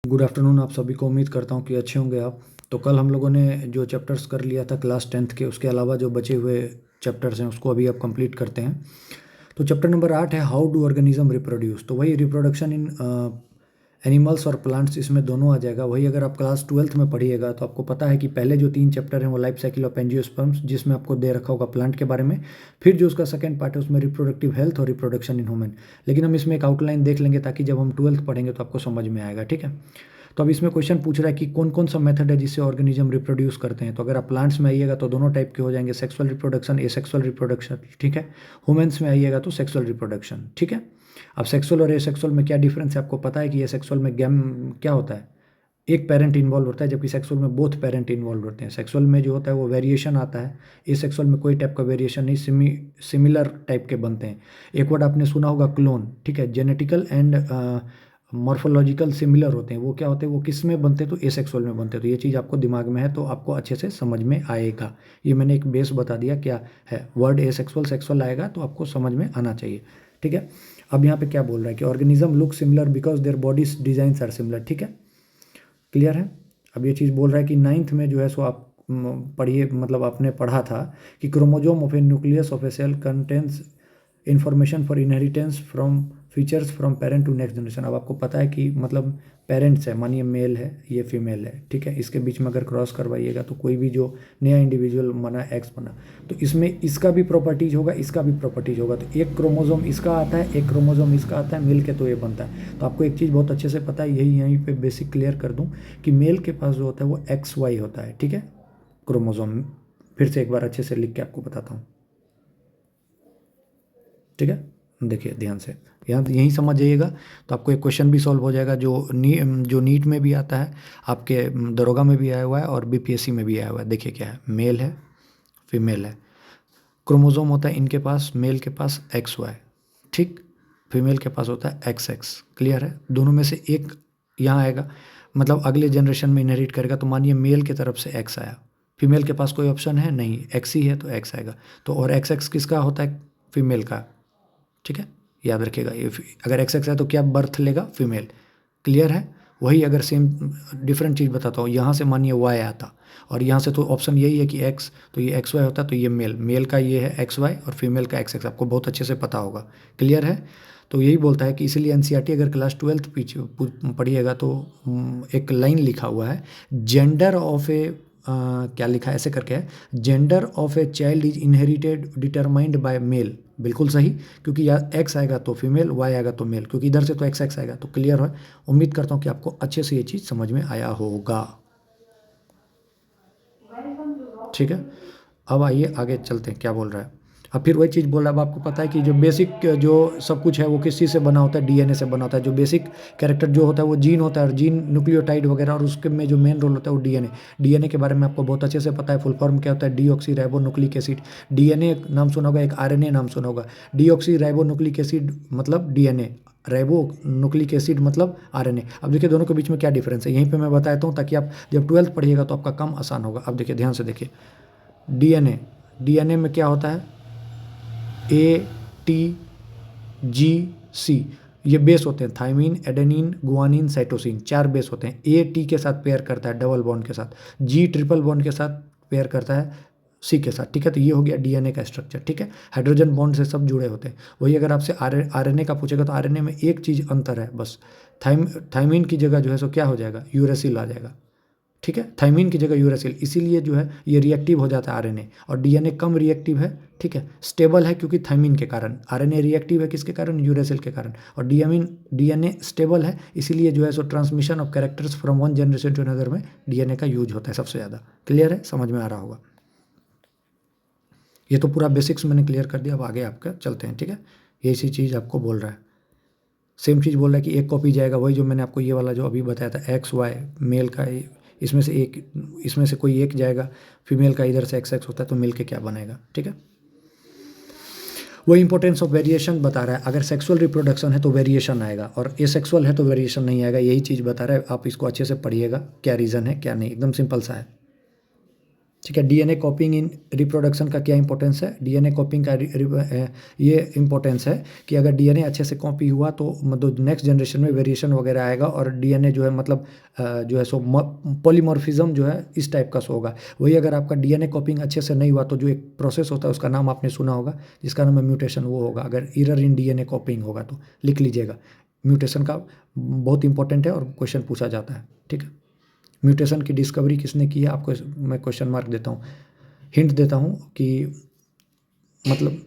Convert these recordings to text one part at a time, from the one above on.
Good afternoon आप सभी को। उम्मीद करता हूँ कि अच्छे होंगे आप। तो कल हम लोगों ने जो चैप्टर्स कर लिया था क्लास 10th के, उसके अलावा जो बचे हुए चैप्टर्स हैं उसको अभी आप कंप्लीट करते हैं। तो चैप्टर नंबर 8 है हाउ डू ऑर्गेनिज्म रिप्रोड्यूस। तो वही रिप्रोडक्शन इन एनिमल्स और प्लांट्स, इसमें दोनों आ जाएगा। वही अगर आप क्लास 12th में पढ़िएगा तो आपको पता है कि पहले जो 3 चैप्टर हैं वो लाइफ साइकिल ऑफ एंजियोस्पर्म्स, जिसमें आपको दे रखा होगा प्लांट के बारे में। फिर जो उसका सेकंड पार्ट है उसमें रिप्रोडक्टिव हेल्थ और रिप्रोडक्शन इन ह्यूमन। लेकिन हम इसमें एक आउटलाइन देख लेंगे ताकि जब हम 12th पढ़ेंगे तो आपको समझ में आएगा, ठीक है। तो अब इसमें क्वेश्चन पूछ रहा है कि कौन कौन सा मेथड है जिससे ऑर्गेनिज्म रिप्रोड्यूस करते हैं। तो अगर आप प्लांट्स में आइएगा तो दोनों टाइप के हो जाएंगे, सेक्सुअल रिप्रोडक्शन, एसेक्सुअल रिप्रोडक्शन, ठीक है। ह्यूमन्स में आइएगा तो सेक्सुअल रिप्रोडक्शन, ठीक है। अब सेक्सुअल और एसेक्सुअल में क्या डिफरेंस है आपको पता है कि एसेक्सुअल में गैम क्या होता है, एक पेरेंट इन्वॉल्व होता है, जबकि सेक्सुअल में बोथ पेरेंट इन्वॉल्व होते हैं। सेक्सुअल में जो होता है वो वेरिएशन आता है, एसेक्सुअल में कोई टाइप का वेरिएशन नहीं, सिमिलर टाइप के बनते हैं। एक वर्ड आपने सुना होगा क्लोन, ठीक है। जेनेटिकल एंड मॉर्फोलॉजिकल सिमिलर होते हैं। वो क्या होते हैं, वो किस में बनते हैं, तो एसेक्सुअल में बनते हैं। तो ये चीज़ आपको दिमाग में है तो आपको अच्छे से समझ में आएगा। ये मैंने एक बेस बता दिया क्या है। वर्ड एसेक्सुअल सेक्सुअल आएगा तो आपको समझ में आना चाहिए, ठीक है। अब यहाँ पे क्या बोल रहा है कि organism look similar because their bodies designs are similar, ठीक है। क्लियर है। अब ये चीज़ बोल रहा है कि 9th में जो है सो आप पढ़िए, मतलब आपने पढ़ा था कि chromosome of a nucleus of a cell contains information for inheritance from features from parent to next generation. अब आपको पता है कि मतलब पेरेंट्स है, मानिए मेल है, ये फीमेल है, ठीक है। इसके बीच में अगर क्रॉस करवाइएगा तो कोई भी जो नया इंडिविजुअल बना, एक्स बना, तो इसमें इसका भी प्रॉपर्टीज होगा, इसका भी प्रॉपर्टीज होगा। तो एक क्रोमोजोम इसका आता है, एक क्रोमोजोम इसका आता है, मिल के तो ये बनता है। तो आपको एक चीज़ बहुत अच्छे से पता है, यहीं पे बेसिक क्लियर कर दूँ कि मेल के पास जो होता है वो XY होता है, ठीक है, क्रोमोजोम। फिर से एक बार अच्छे से लिख के आपको बताता हूँ, ठीक है। देखिए ध्यान से, यहाँ यहीं समझ जाइएगा तो आपको एक क्वेश्चन भी सॉल्व हो जाएगा जो नीट में भी आता है, आपके दरोगा में भी आया हुआ है और BPSC में भी आया हुआ है। देखिए क्या है, मेल है, फीमेल है, क्रोमोजोम होता है इनके पास, मेल के पास XY, ठीक, फीमेल के पास होता है XX। क्लियर है। दोनों में से एक यहाँ आएगा, मतलब अगले जनरेशन में इनहेरिट करेगा। तो मानिए मेल की तरफ से X आया, फीमेल के पास कोई ऑप्शन है नहीं, X ही है तो X आएगा। तो और XX किसका होता है, फीमेल का, ठीक है। याद रखिएगा ये अगर XX है तो क्या बर्थ लेगा, फीमेल। क्लियर है। वही अगर सेम डिफरेंट चीज़ बताता हूँ, यहाँ से मानिए Y आता और यहाँ से तो ऑप्शन यही है कि X, तो ये XY होता है। तो ये मेल का ये है XY और फीमेल का XX, आपको बहुत अच्छे से पता होगा। क्लियर है। तो यही बोलता है कि इसीलिए NCERT अगर क्लास 12th पीछे पढ़िएगा तो एक लाइन लिखा हुआ है, जेंडर ऑफ ए क्या लिखा है ऐसे करके है, gender of a child is inherited determined by male. बिल्कुल सही, क्योंकि या X आएगा तो फीमेल, Y आएगा तो मेल, क्योंकि इधर से तो XX आएगा। तो क्लियर है। उम्मीद करता हूँ कि आपको अच्छे से ये चीज़ समझ में आया होगा, ठीक है। अब आइए आगे चलते हैं, क्या बोल रहा है। अब फिर वही चीज़ बोल रहा है। अब आपको पता है कि जो बेसिक जो सब कुछ है वो किस चीज़ से बना होता है, DNA से बना होता है। जो बेसिक कैरेक्टर जो होता है वो जीन होता है, और जीन न्यूक्लियोटाइड वगैरह, और उसके में जो मेन रोल होता है वो DNA के बारे में आपको बहुत अच्छे से पता है। फुल फॉर्म क्या होता है, deoxy ribo nucleic acid. DNA नाम सुना होगा, एक RNA नाम सुना होगा। डीऑक्सी राइबो न्यूक्लिक एसिड मतलब DNA, राइबो न्यूक्लिक एसिड मतलब RNA। अब देखिए दोनों के बीच में क्या डिफरेंस है, यहीं पे मैं बताता हूँ ताकि आप जब 12th पढ़िएगा तो आपका काम आसान होगा। अब देखिए ध्यान से देखिए, DNA में क्या होता है, ATGC, ये बेस होते हैं, thymine, adenine, guanine, cytosine, 4 base होते हैं। A T के साथ पेयर करता है डबल बॉन्ड के साथ, G ट्रिपल बॉन्ड के साथ पेयर करता है C के साथ, ठीक है। तो ये हो गया DNA का स्ट्रक्चर, ठीक है। हाइड्रोजन बॉन्ड से सब जुड़े होते हैं। वही अगर आपसे RNA का पूछेगा तो RNA में एक चीज़ अंतर है बस, थाइमीन की जगह जो है सो क्या हो जाएगा, यूरेसिल आ जाएगा, ठीक है। थाइमीन की जगह यूरेसिल, इसीलिए जो है ये रिएक्टिव हो जाता है RNA, और DNA कम रिएक्टिव है, ठीक है, स्टेबल है क्योंकि थाइमीन के कारण। RNA रिएक्टिव है किसके कारण, यूरेसिल के कारण। और DNA स्टेबल है, इसीलिए जो है सो transmission of characters from one generation to another में DNA का यूज होता है सबसे ज़्यादा। क्लियर है, समझ में आ रहा होगा। ये तो पूरा बेसिक्स मैंने क्लियर कर दिया। अब आगे आपका चलते हैं, ठीक है। ये इसी चीज़ आपको बोल रहा है, सेम चीज़ बोल रहा है कि एक कॉपी जाएगा, वही जो मैंने आपको ये वाला जो अभी बताया था XY मेल का, इसमें से कोई एक जाएगा, फीमेल का इधर से XX होता है, तो मिल के क्या बनेगा, ठीक है। वो इंपॉर्टेंस ऑफ वेरिएशन बता रहा है। अगर सेक्सुअल रिप्रोडक्शन है तो वेरिएशन आएगा, और एसेक्सुअल है तो वेरिएशन नहीं आएगा। यही चीज़ बता रहा है, आप इसको अच्छे से पढ़िएगा क्या रीज़न है क्या नहीं, एकदम सिंपल सा है, ठीक है। डीएनए कॉपिंग इन रिप्रोडक्शन का क्या इंपॉर्टेंस है? डीएनए कॉपिंग का ये इंपॉर्टेंस है कि अगर डीएनए अच्छे से कॉपी हुआ तो मतलब नेक्स्ट जनरेशन में वेरिएशन वगैरह आएगा और डीएनए जो है मतलब जो है सो पॉलीमॉर्फिज्म जो है इस टाइप का सो होगा। वही अगर आपका डीएनए कॉपिंग अच्छे से नहीं हुआ तो जो एक प्रोसेस होता है उसका नाम आपने सुना होगा जिसका नाम है म्यूटेशन, वो होगा। अगर एरर इन डीएनए कॉपिंग होगा तो लिख लीजिएगा, म्यूटेशन का बहुत इंपॉर्टेंट है और क्वेश्चन पूछा जाता है। ठीक है। म्यूटेशन की डिस्कवरी किसने की है आपको मैं क्वेश्चन मार्क देता हूँ, हिंट देता हूँ कि मतलब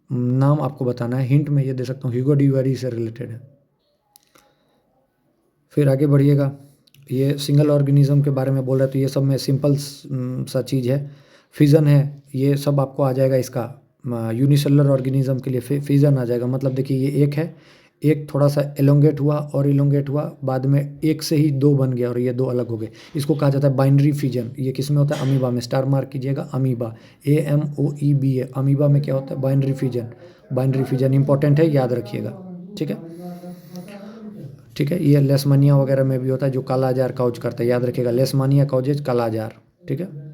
नाम आपको बताना है। हिंट में ये दे सकता हूँ ह्यूगो ड्यूवेरी से रिलेटेड है। फिर आगे बढ़िएगा, ये सिंगल ऑर्गेनिज्म के बारे में बोल रहा है तो ये सब में सिंपल सा चीज़ है। फिजन है, ये सब आपको आ जाएगा इसका। यूनिसेलुलर ऑर्गेनिज्म के लिए फिजन आ जाएगा, मतलब देखिए ये एक है, एक थोड़ा सा एलोंगेट हुआ और इलोंगेट हुआ, बाद में एक से ही दो बन गया और ये दो अलग हो गए। इसको कहा जाता है बाइनरी फिजन। ये किस में होता है? अमीबा में। स्टार मार्क कीजिएगा, अमीबा, AMOEBA। अमीबा में क्या होता है? Binary fission. Binary fission important है, याद रखिएगा। ठीक है, ठीक है। ये लेशमानिया वगैरह में भी होता है जो काला जार काउज करता है, याद रखिएगा। लेशमानिया काउजेज, काला जार। ठीक है।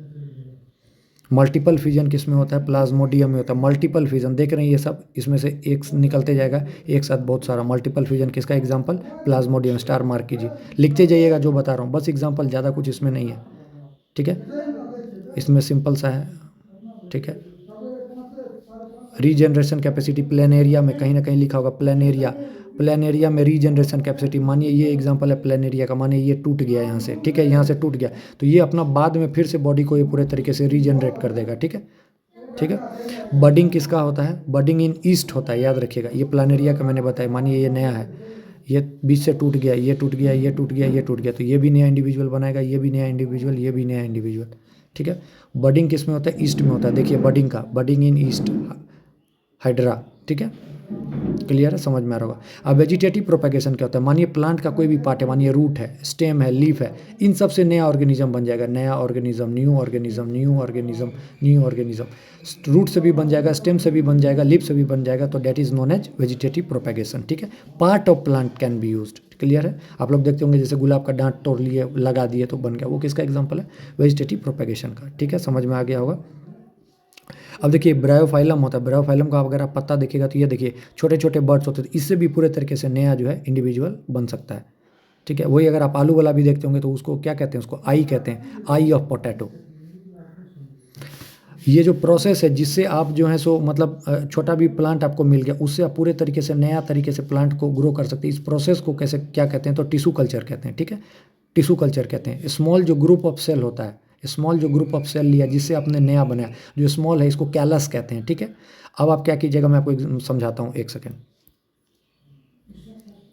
मल्टीपल फिजन किस में होता है? प्लाज्मोडियम में होता है। मल्टीपल फिजन देख रहे हैं ये सब, इसमें से एक निकलते जाएगा एक साथ बहुत सारा। मल्टीपल फिजन किसका एग्जांपल? प्लाज्मोडियम। स्टार मार्क कीजिए, लिखते जाइएगा जो बता रहा हूँ, बस एग्जांपल, ज़्यादा कुछ इसमें नहीं है। ठीक है, इसमें सिंपल सा है। ठीक है। रीजनरेशन कैपेसिटी प्लेनेरिया में कहीं ना कहीं लिखा होगा, प्लेनेरिया। प्लेनेरिया में रीजनरेशन कैपेसिटी, मानिए ये एग्जांपल है प्लेनेरिया का, मानिए ये टूट गया यहाँ से, ठीक है, यहाँ से टूट गया तो ये अपना बाद में फिर से बॉडी को ये पूरे तरीके से रीजनरेट कर देगा। ठीक है, ठीक है। बडिंग किसका होता है? बडिंग इन ईस्ट होता है, याद रखिएगा। ये प्लानेरिया का मैंने बताया, मानिए ये नया है, ये बीच से टूट गया, ये टूट गया, ये टूट गया, ये टूट गया, तो ये भी नया इंडिविजुअल बनाएगा, ये भी नया इंडिविजुअल, ये भी नया इंडिविजुअल। ठीक है। बडिंग किस में होता है? ईस्ट में होता है। देखिए बडिंग का, बडिंग इन ईस्ट, हाइड्रा। ठीक है, क्लियर है, समझ में आ रहा होगा। अब वेजिटेटिव प्रोपेगेशन क्या होता है? मानिए प्लांट का कोई भी पार्ट है, मानिए रूट है, स्टेम है, लीफ है, इन सब से नया ऑर्गेनिज्म बन जाएगा। नया organism, new organism, new organism, new organism. Root से भी बन जाएगा, स्टेम से भी बन जाएगा, लीफ से भी बन जाएगा, तो that is known as vegetative propagation. ठीक है। Part of plant can be used, clear है। आप लोग देखते होंगे जैसे गुलाब का डांट तोड़ लिए, लगा दिए तो बन गया, वो किसका एग्जाम्पल है? वेजिटेटिव प्रोपेगेशन का। ठीक है, समझ में आ गया होगा। अब देखिए ब्रायोफाइलम होता है, ब्रायोफाइलम का अगर आप पत्ता देखिएगा तो ये देखिए छोटे छोटे बर्ड्स होते हैं, इससे भी पूरे तरीके से नया जो है इंडिविजुअल बन सकता है। ठीक है, वही अगर आप आलू वाला भी देखते होंगे तो उसको क्या कहते हैं? उसको आई कहते हैं, आई ऑफ पोटैटो। ये जो प्रोसेस है जिससे आप जो है सो मतलब छोटा भी प्लांट आपको मिल गया, उससे आप पूरे तरीके से नया तरीके से प्लांट को ग्रो कर सकते हैं। इस प्रोसेस को कैसे क्या कहते हैं? तो टिश्यू कल्चर कहते हैं। ठीक है, टिश्यू कल्चर कहते हैं। स्मॉल जो ग्रुप ऑफ सेल होता है, स्मॉल जो ग्रुप ऑफ सेल लिया जिससे आपने नया बनाया, जो स्मॉल है इसको कैलस कहते हैं। ठीक है, अब आप क्या कीजिएगा, मैं आपको समझाता हूँ, एक सेकेंड।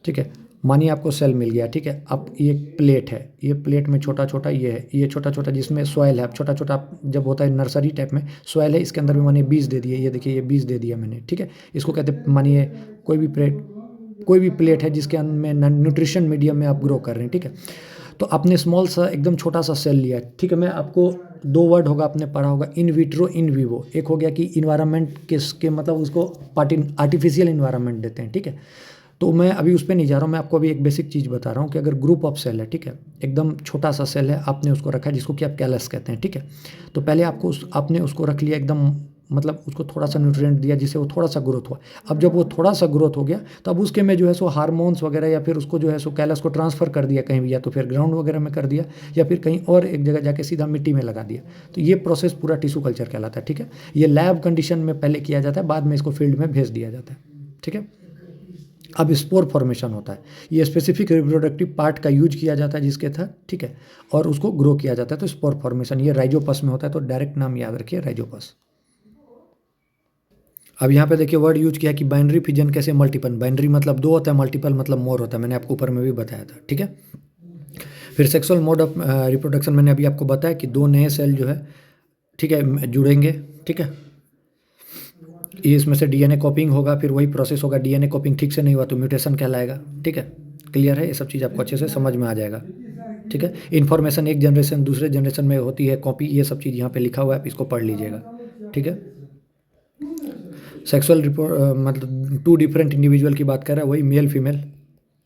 ठीक है, मानिए आपको सेल मिल गया। ठीक है, अब ये प्लेट है, ये प्लेट में छोटा छोटा ये है, ये छोटा छोटा जिसमें सॉइल है, छोटा छोटा जब होता है नर्सरी टाइप में सॉइल है, इसके अंदर भी मानिए बीज दे दिए, ये देखिए ये बीज दे दिया मैंने। ठीक है, इसको कहते हैं, मानिए कोई भी प्लेट है जिसके अंदर में न्यूट्रिशन मीडियम में आप ग्रो कर रहे हैं। ठीक है, तो आपने स्मॉल सा एकदम छोटा सा सेल लिया है। ठीक है, मैं आपको दो वर्ड होगा आपने पढ़ा होगा, इन विट्रो इन विवो। एक हो गया कि इन्वायरमेंट किसके मतलब उसको आर्टिफिशियल इन्वायरमेंट देते हैं। ठीक है, तो मैं अभी उस पर नहीं जा रहा हूँ, मैं आपको अभी एक बेसिक चीज़ बता रहा हूँ कि अगर ग्रुप ऑफ सेल है, ठीक है, एकदम छोटा सा सेल है, आपने उसको रखा है जिसको कि आप कैलस कहते हैं। ठीक है, तो पहले आपने उसको रख लिया एकदम, मतलब उसको थोड़ा सा न्यूट्रिएंट दिया जिससे वो थोड़ा सा ग्रोथ हुआ। अब जब वो थोड़ा सा ग्रोथ हो गया तो अब उसके में जो है सो हार्मोन्स वगैरह या फिर उसको जो है सो कैलस को ट्रांसफ़र कर दिया कहीं भी, या तो फिर ग्राउंड वगैरह में कर दिया या फिर कहीं और एक जगह जाके सीधा मिट्टी में लगा दिया। तो ये प्रोसेस पूरा टिश्यू कल्चर कहलाता है। ठीक है, ये लैब कंडीशन में पहले किया जाता है, बाद में इसको फील्ड में भेज दिया जाता है। ठीक है, अब स्पोर फॉर्मेशन होता है, ये स्पेसिफिक रिप्रोडक्टिव पार्ट का यूज किया जाता है जिसके था। ठीक है, और उसको ग्रो किया जाता है, तो स्पोर फॉर्मेशन ये राइजोपस में होता है। तो डायरेक्ट नाम याद रखिए, राइजोपस। अब यहाँ पे देखिए वर्ड यूज किया कि बाइनरी फिजन कैसे मल्टीपल। बाइनरी मतलब दो होता है, मल्टीपल मतलब मोर होता है, मैंने आपको ऊपर में भी बताया था। ठीक है, फिर सेक्सुअल मोड ऑफ रिप्रोडक्शन मैंने अभी आपको बताया कि दो नए सेल जो है, ठीक है, जुड़ेंगे। ठीक है, ये इसमें से डीएनए कॉपिंग होगा, फिर वही प्रोसेस होगा। डीएनए कॉपिंग ठीक से नहीं हुआ तो म्यूटेशन कहलाएगा। ठीक है, क्लियर है, ये सब चीज़ आपको अच्छे से समझ में आ जाएगा। ठीक है, इन्फॉर्मेशन एक जनरेशन दूसरे जनरेशन में होती है कॉपी, ये सब चीज़ यहाँ पे लिखा हुआ है, आप इसको पढ़ लीजिएगा। ठीक है, सेक्सुअल मतलब टू डिफरेंट इंडिविजुअल की बात कर रहा है, वही मेल फीमेल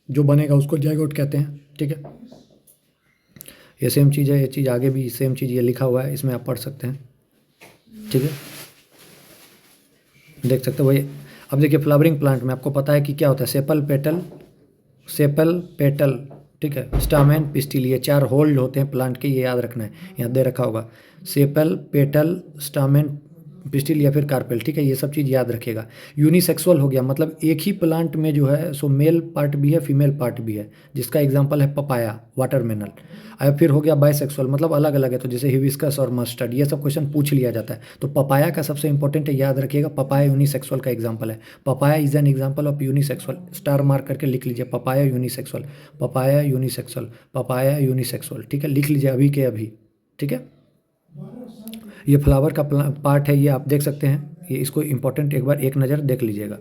जो बनेगा उसको जाइगोट कहते हैं। ठीक है, ये सेम चीज़ है, ये चीज़ आगे भी सेम चीज़ ये लिखा हुआ है, इसमें आप पढ़ सकते हैं, ठीक है, देख सकते हो वही। अब देखिए फ्लावरिंग प्लांट में आपको पता है कि क्या होता है, सेपल पेटल, ठीक है, स्टामेन, पिस्टिल, ये 4 होल्ड होते हैं प्लांट के, ये याद रखना है, यहाँ दे रखा होगा सेपल, पेटल, स्टामेन, पिस्टिल या फिर कार्पेल, ठीक है, ये सब चीज़ याद रखिएगा। यूनिसेक्सुअल हो गया मतलब एक ही प्लांट में जो है सो मेल पार्ट भी है फीमेल पार्ट भी है, जिसका एग्जांपल है पपाया, वाटरमेलन। और फिर हो गया बाइसेक्सुअल मतलब अलग अलग है, तो जैसे हिबिस्कस और मस्टर्ड, ये सब क्वेश्चन पूछ लिया जाता है। तो पपाया का सबसे इंपॉर्टेंट है, याद रखिएगा, पपाया यूनिसेक्सुअल का एग्जाम्पल है। Papaya is an example of unisexual, star mark करके लिख लीजिए, papaya unisexual, papaya unisexual, papaya unisexual, ठीक है, लिख लीजिए अभी के अभी, ठीक है। ये फ्लावर का पार्ट है, ये आप देख सकते हैं, ये इसको इंपॉर्टेंट एक बार एक नज़र देख लीजिएगा,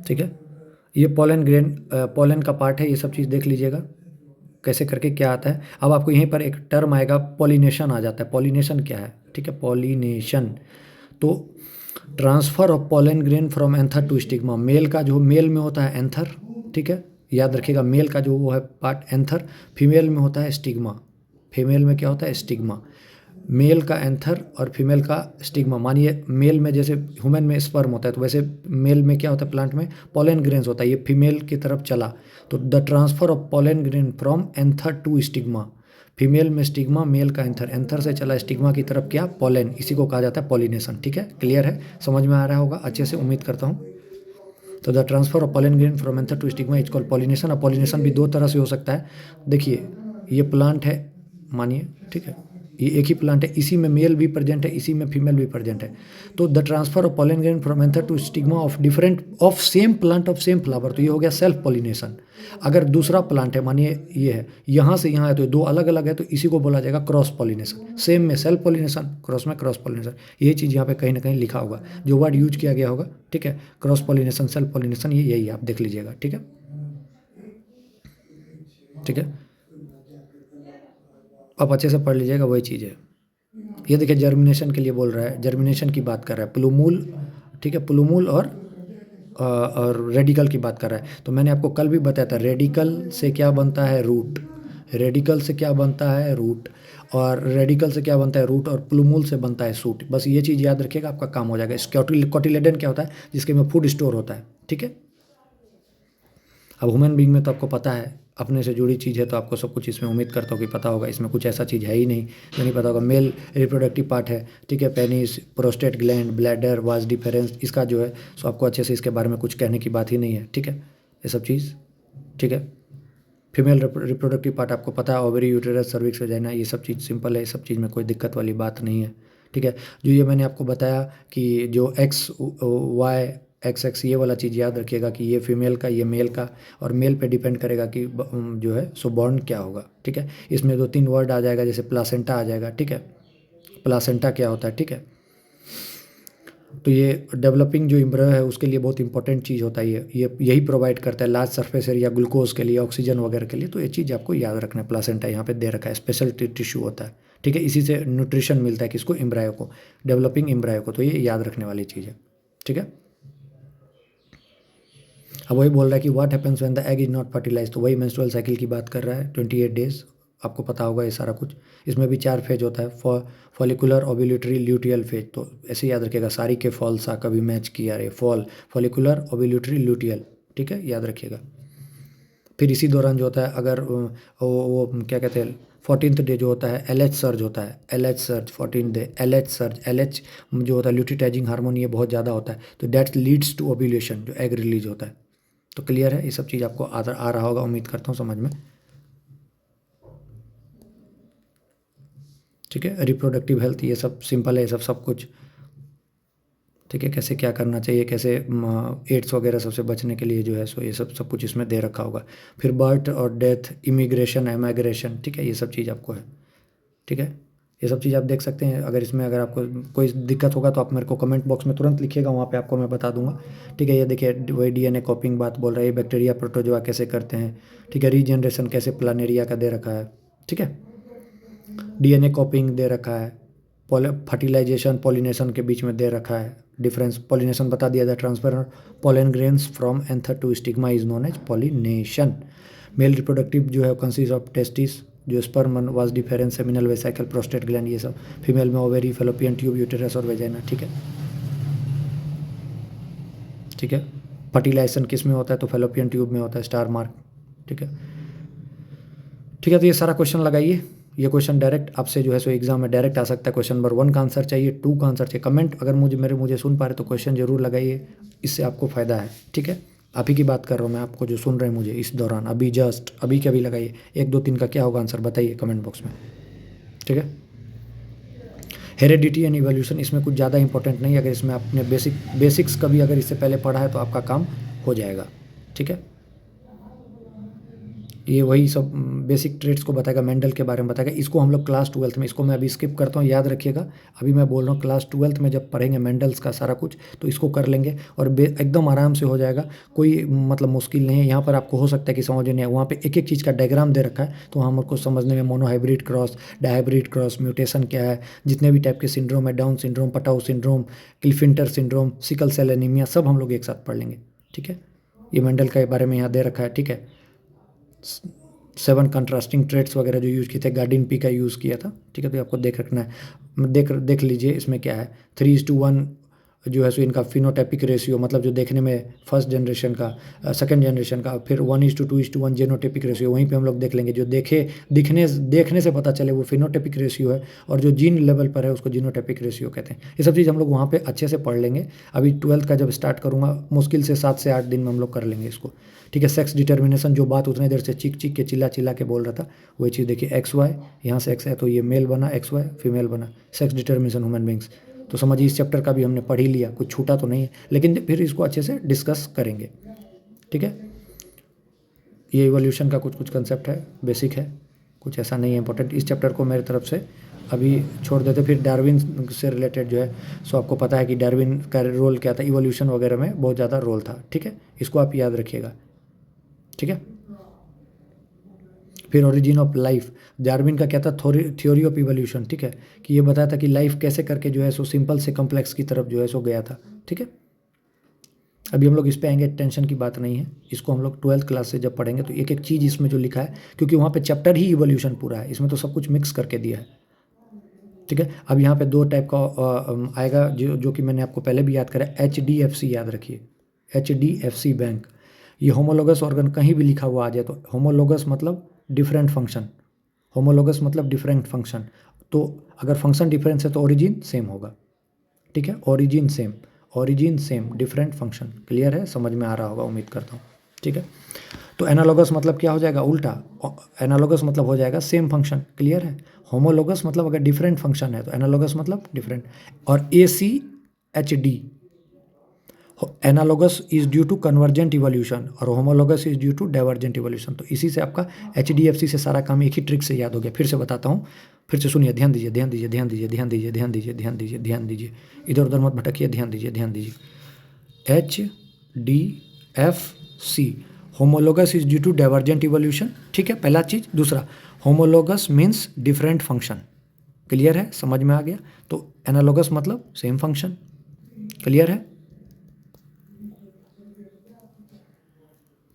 ठीक है। ये पोलन ग्रेन, पोलन का पार्ट है, ये सब चीज़ देख लीजिएगा कैसे करके क्या आता है। अब आपको यहीं पर एक टर्म आएगा, पॉलिनेशन आ जाता है। पॉलिनेशन क्या है, ठीक है, पॉलिनेशन तो transfer of pollen grain from anther to stigma. Male का जो मेल में होता है एंथर, ठीक है, याद रखिएगा, मेल का जो वो है पार्ट एंथर, फीमेल में होता है स्टिग्मा। फीमेल में क्या होता है, स्टिग्मा। मेल का एंथर और फीमेल का स्टिग्मा। मानिए मेल में जैसे ह्यूमन में स्पर्म होता है, तो वैसे मेल में क्या होता है, प्लांट में पोलन ग्रेन्स होता है, ये फीमेल की तरफ चला, तो the transfer of pollen grain from anther to stigma. Female में स्टिग्मा, मेल का एंथर, एंथर से चला स्टिग्मा की तरफ क्या, पोलन, इसी को कहा जाता है पॉलिनेशन, ठीक है, क्लियर है, समझ में आ रहा होगा अच्छे से, उम्मीद करता हूँ। तो the transfer of pollen grain from anther to stigma is called pollination. और पॉलिनेशन भी 2 तरह से हो सकता है। देखिए ये प्लांट है, मानिए, ठीक है, ये एक ही प्लांट है, इसी में मेल भी प्रेजेंट है, इसी में फीमेल भी प्रेजेंट है। तो the transfer of pollen grain from anther to stigma of different of same plant of same flower, तो ये हो गया सेल्फ पॉलिनेशन। अगर दूसरा प्लांट है, मानिए ये है, यहाँ से यहाँ है, तो 2 अलग अलग है, तो इसी को बोला जाएगा क्रॉस पॉलिनेशन। सेम में सेल्फ पॉलिनेशन, क्रॉस में क्रॉस पॉलिनेशन, ये चीज़ यहाँ पे कहीं ना कहीं लिखा होगा, जो वर्ड यूज किया गया होगा, ठीक है, क्रॉस पॉलिनेशन, सेल्फ पॉलिनेशन, ये यही आप देख लीजिएगा, ठीक है, ठीक है, आप अच्छे से पढ़ लीजिएगा, वही चीज़ है। ये देखिए जर्मिनेशन के लिए बोल रहा है, जर्मिनेशन की बात कर रहा है, प्लूमूल, ठीक है, प्लूमूल और रेडिकल की बात कर रहा है। तो मैंने आपको कल भी बताया था, रेडिकल से क्या बनता है, रूट, रेडिकल से क्या बनता है, रूट, और रेडिकल से क्या बनता है, रूट, और प्लूमूल से बनता है सूट। बस ये चीज़ याद रखिएगा, आपका काम हो जाएगा। कोटिलेडन क्या होता है, जिसके में फूड स्टोर होता है, ठीक है। अब ह्यूमन बीइंग में तो आपको पता है, अपने से जुड़ी चीज़ है, तो आपको सब कुछ इसमें उम्मीद करता हूँ कि पता होगा। इसमें कुछ ऐसा चीज़ है ही नहीं जो नहीं पता होगा। मेल रिप्रोडक्टिव पार्ट है, ठीक है, penis, prostate gland, bladder, vas deferens, इसका जो है सो आपको अच्छे से इसके बारे में कुछ कहने की बात ही नहीं है, ठीक है, ये सब चीज़, ठीक है। फीमेल रिप्रोडक्टिव पार्ट आपको पता है, ओवरी, यूटेरस, सर्विक्स, वजाइना, ये सब चीज़ सिंपल है, ये सब चीज़ में कोई दिक्कत वाली बात नहीं है, ठीक है। जो ये मैंने आपको बताया कि जो एक्स वाई एक्स एक्स, ये वाला चीज़ याद रखिएगा कि ये फीमेल का, ये मेल का, और मेल पे डिपेंड करेगा कि जो है सो बॉर्न क्या होगा, ठीक है। इसमें 2-3 वर्ड आ जाएगा, जैसे प्लासेंटा आ जाएगा, ठीक है, प्लासेंटा क्या होता है, ठीक है। तो ये डेवलपिंग जो एम्ब्रियो है उसके लिए बहुत इंपॉर्टेंट चीज़ होता है, ये यही प्रोवाइड करता है लार्ज सरफेस एरिया, ग्लूकोज के लिए, ऑक्सीजन वगैरह के लिए। तो ये चीज़ आपको याद रखना है, प्लासेंटा यहाँ पे दे रखा है, स्पेशल टिश्यू होता है, ठीक है, इसी से न्यूट्रिशन मिलता है किसको, एम्ब्रायो को, डेवलपिंग एम्ब्रायो को। तो ये याद रखने वाली चीज़ है, ठीक है। अब वही बोल रहा है कि what happens when the egg is not fertilize, तो वही मेंस्ट्रुअल साइकिल की बात कर रहा है, 28 डेज, आपको पता होगा ये सारा कुछ। इसमें भी 4 फेज होता है, फॉलिकुलर, ओव्यूलेटरी, ल्यूटियल फेज। तो ऐसे याद रखिएगा, सारी के फॉल सा कभी मैच किया रे, फॉलिकुलर, ओव्यूलेटरी, ल्यूटियल, ठीक है, याद रखिएगा। फिर इसी दौरान जो होता है, अगर वो क्या कहते हैं, 14th डे जो होता है LH सर्ज होता है, LH surge 14th day, LH surge, LH जो होता है ल्यूटिटाइजिंग हार्मोन, ये बहुत ज़्यादा होता है, तो दैट लीड्स टू ओव्यूलेशन, जो एग रिलीज होता है। तो क्लियर है, ये सब चीज़ आपको आ रहा होगा, उम्मीद करता हूँ समझ में, ठीक है। रिप्रोडक्टिव हेल्थ, ये सब सिंपल है, ये सब कुछ, ठीक है, कैसे क्या करना चाहिए, कैसे एड्स वगैरह सबसे बचने के लिए जो है सो ये सब कुछ इसमें दे रखा होगा। फिर बर्थ और डेथ, इमिग्रेशन, एमाइग्रेशन, ठीक है, ये सब चीज़ आपको है, ठीक है, ये सब चीज़ आप देख सकते हैं। अगर इसमें अगर आपको कोई दिक्कत होगा तो आप मेरे को कमेंट बॉक्स में तुरंत लिखिएगा, वहाँ पे आपको मैं बता दूंगा, ठीक है। ये देखिए वही DNA कॉपिंग बात बोल रहा है, बैक्टीरिया प्रोटोजोआ कैसे करते हैं, ठीक है, रीजनरेशन कैसे प्लानेरिया का दे रखा है, ठीक है, DNA कॉपिंग दे रखा है, फर्टिलाइजेशन पॉलिनेशन के बीच में दे रखा है डिफरेंस। पॉलिनेशन बता दिया था, transfer pollen grains from anther to stigma is known as pollination. Male reproductive जो है कंसिस्ट ऑफ टेस्टिस, जो sperm, vas deferens, seminal vesicle, prostate gland, ये सब। फीमेल में ओवेरी, फेलोपियन ट्यूब, यूटेरस और वेजाइना। ठीक है, ठीक है। फर्टिलाइजेशन किस में होता है? तो फेलोपियन ट्यूब में होता है, स्टार मार्क। ठीक है, ठीक है। तो ये सारा क्वेश्चन लगाइए। ये क्वेश्चन डायरेक्ट आपसे जो है सो एग्जाम में डायरेक्ट आ सकता है। क्वेश्चन नंबर 1 का आंसर चाहिए, 2 का आंसर चाहिए। कमेंट अगर मुझे सुन पा रहे तो क्वेश्चन जरूर लगाइए, इससे आपको फ़ायदा है। ठीक है, आप ही की बात कर रहा हूँ मैं, आपको जो सुन रहे हैं मुझे इस दौरान, अभी जस्ट अभी के अभी लगाइए। 1 2 3 का क्या होगा आंसर बताइए कमेंट बॉक्स में। ठीक है, हेरेडिटी एंड इवोल्यूशन इसमें कुछ ज़्यादा इंपॉर्टेंट नहीं है। अगर इसमें आपने बेसिक्स कभी अगर इससे पहले पढ़ा है तो आपका काम हो जाएगा। ठीक है, ये वही सब बेसिक ट्रेड्स को बताएगा, मेंडल के बारे में बताएगा। इसको हम लोग क्लास 12th में, इसको मैं अभी स्किप करता हूँ, याद रखिएगा। अभी मैं बोल रहा हूँ क्लास 12th में जब पढ़ेंगे मेंडल्स का सारा कुछ, तो इसको कर लेंगे और एकदम आराम से हो जाएगा। कोई मतलब मुश्किल नहीं है। यहाँ पर आपको हो सकता है कि समझ नहीं है, वहाँ पर एक एक चीज़ का डायग्राम दे रखा है, तो हमको समझने में monohybrid cross, dihybrid cross, mutation क्या है, जितने भी टाइप के सिंड्रोम है, Down syndrome, Patau syndrome, Klinefelter syndrome, sickle cell anaemia, सब हम लोग एक साथ पढ़ लेंगे। ठीक है, ये मेंडल के बारे में यहाँ दे रखा है। ठीक है, 7 कंट्रास्टिंग ट्रेड्स वगैरह जो यूज़ किए थे, गार्डिन पी का यूज़ किया था। ठीक है, तो आपको देख रखना है, देख लीजिए इसमें क्या है। 3:1 जो है सो इनका फिनोटाइपिक रेशियो, मतलब जो देखने में फर्स्ट जनरेशन का, सेकंड जनरेशन का, फिर 1:2:1 जेनोटाइपिक रेशियो, वहीं पे हम लोग देख लेंगे। जो देखने से पता चले वो फिनोटाइपिक रेशियो है, और जो जीन लेवल पर है उसको जीनोटाइपिक रेशियो कहते हैं। ये सब चीज़ हम लोग वहाँ पे अच्छे से पढ़ लेंगे। अभी 12th का जब स्टार्ट करूँगा, मुश्किल से 7 से 8 दिन में हम लोग कर लेंगे इसको। ठीक है, सेक्स डिटर्मिनेशन, जो बात उतने देर से चीख के चिल्ला के बोल रहा था, वही चीज़ देखिए। XY, यहाँ से X है तो ये मेल बना, XY फीमेल बना, सेक्स डिटर्मिनेशन ह्यूमन बींग्स। तो समझिए इस चैप्टर का भी हमने पढ़ ही लिया, कुछ छूटा तो नहीं है, लेकिन फिर इसको अच्छे से डिस्कस करेंगे। ठीक है, ये इवोल्यूशन का कुछ कंसेप्ट है, बेसिक है, कुछ ऐसा नहीं है इंपॉर्टेंट। इस चैप्टर को मेरी तरफ से अभी छोड़ देते। फिर डार्विन से रिलेटेड जो है सो आपको पता है कि डार्विन का रोल क्या था, इवोल्यूशन वगैरह में बहुत ज़्यादा रोल था। ठीक है, इसको आप याद रखिएगा। ठीक है, फिर ओरिजिन ऑफ लाइफ, डार्विन का क्या था, थ्योरी ऑफ इवोल्यूशन। ठीक है, कि ये बताया था कि लाइफ कैसे करके जो है सो सिंपल से कॉम्प्लेक्स की तरफ जो है सो गया था। ठीक है, अभी हम लोग इस पे आएंगे, टेंशन की बात नहीं है। इसको हम लोग 12th क्लास से जब पढ़ेंगे तो एक एक चीज़ इसमें जो लिखा है, क्योंकि वहाँ पे चैप्टर ही इवोल्यूशन पूरा है, इसमें तो सब कुछ मिक्स करके दिया है। ठीक है, अब यहाँ पे 2 टाइप का आएगा, जो कि मैंने आपको पहले भी याद करा। HDFC याद रखिए, HDFC बैंक। ये होमोलोगस ऑर्गन कहीं भी लिखा हुआ आ जाए तो होमोलोगस मतलब डिफरेंट फंक्शन, होमोलोगस मतलब डिफरेंट फंक्शन। तो अगर फंक्शन डिफरेंस है तो ओरिजिन सेम होगा। ठीक है, origin same different function. Clear है, समझ में आ रहा होगा उम्मीद करता हूँ। ठीक है, तो एनालॉगस मतलब क्या हो जाएगा, उल्टा। एनालॉगस मतलब हो जाएगा सेम फंक्शन। क्लियर है, होमोलोगस मतलब अगर डिफरेंट फंक्शन है तो एनालॉगस मतलब डिफरेंट। और ACHD, analogous is due to convergent evolution और homologous is due to divergent evolution. तो इसी से आपका HDFC से सारा काम एक ही ट्रिक से याद हो गया। फिर से बताता हूँ, फिर से सुनिए, ध्यान दीजिए, ध्यान दीजिए, ध्यान दीजिए, ध्यान दीजिए, ध्यान दीजिए, ध्यान दीजिए, ध्यान दीजिए, इधर उधर मत भटकिए, ध्यान दीजिए, ध्यान दीजिए। HDFC, homologous is due to divergent evolution. ठीक है, पहला चीज़। दूसरा, homologous means different function. Clear है, समझ में आ गया। तो एनालॉगस मतलब सेम फंक्शन। क्लियर है।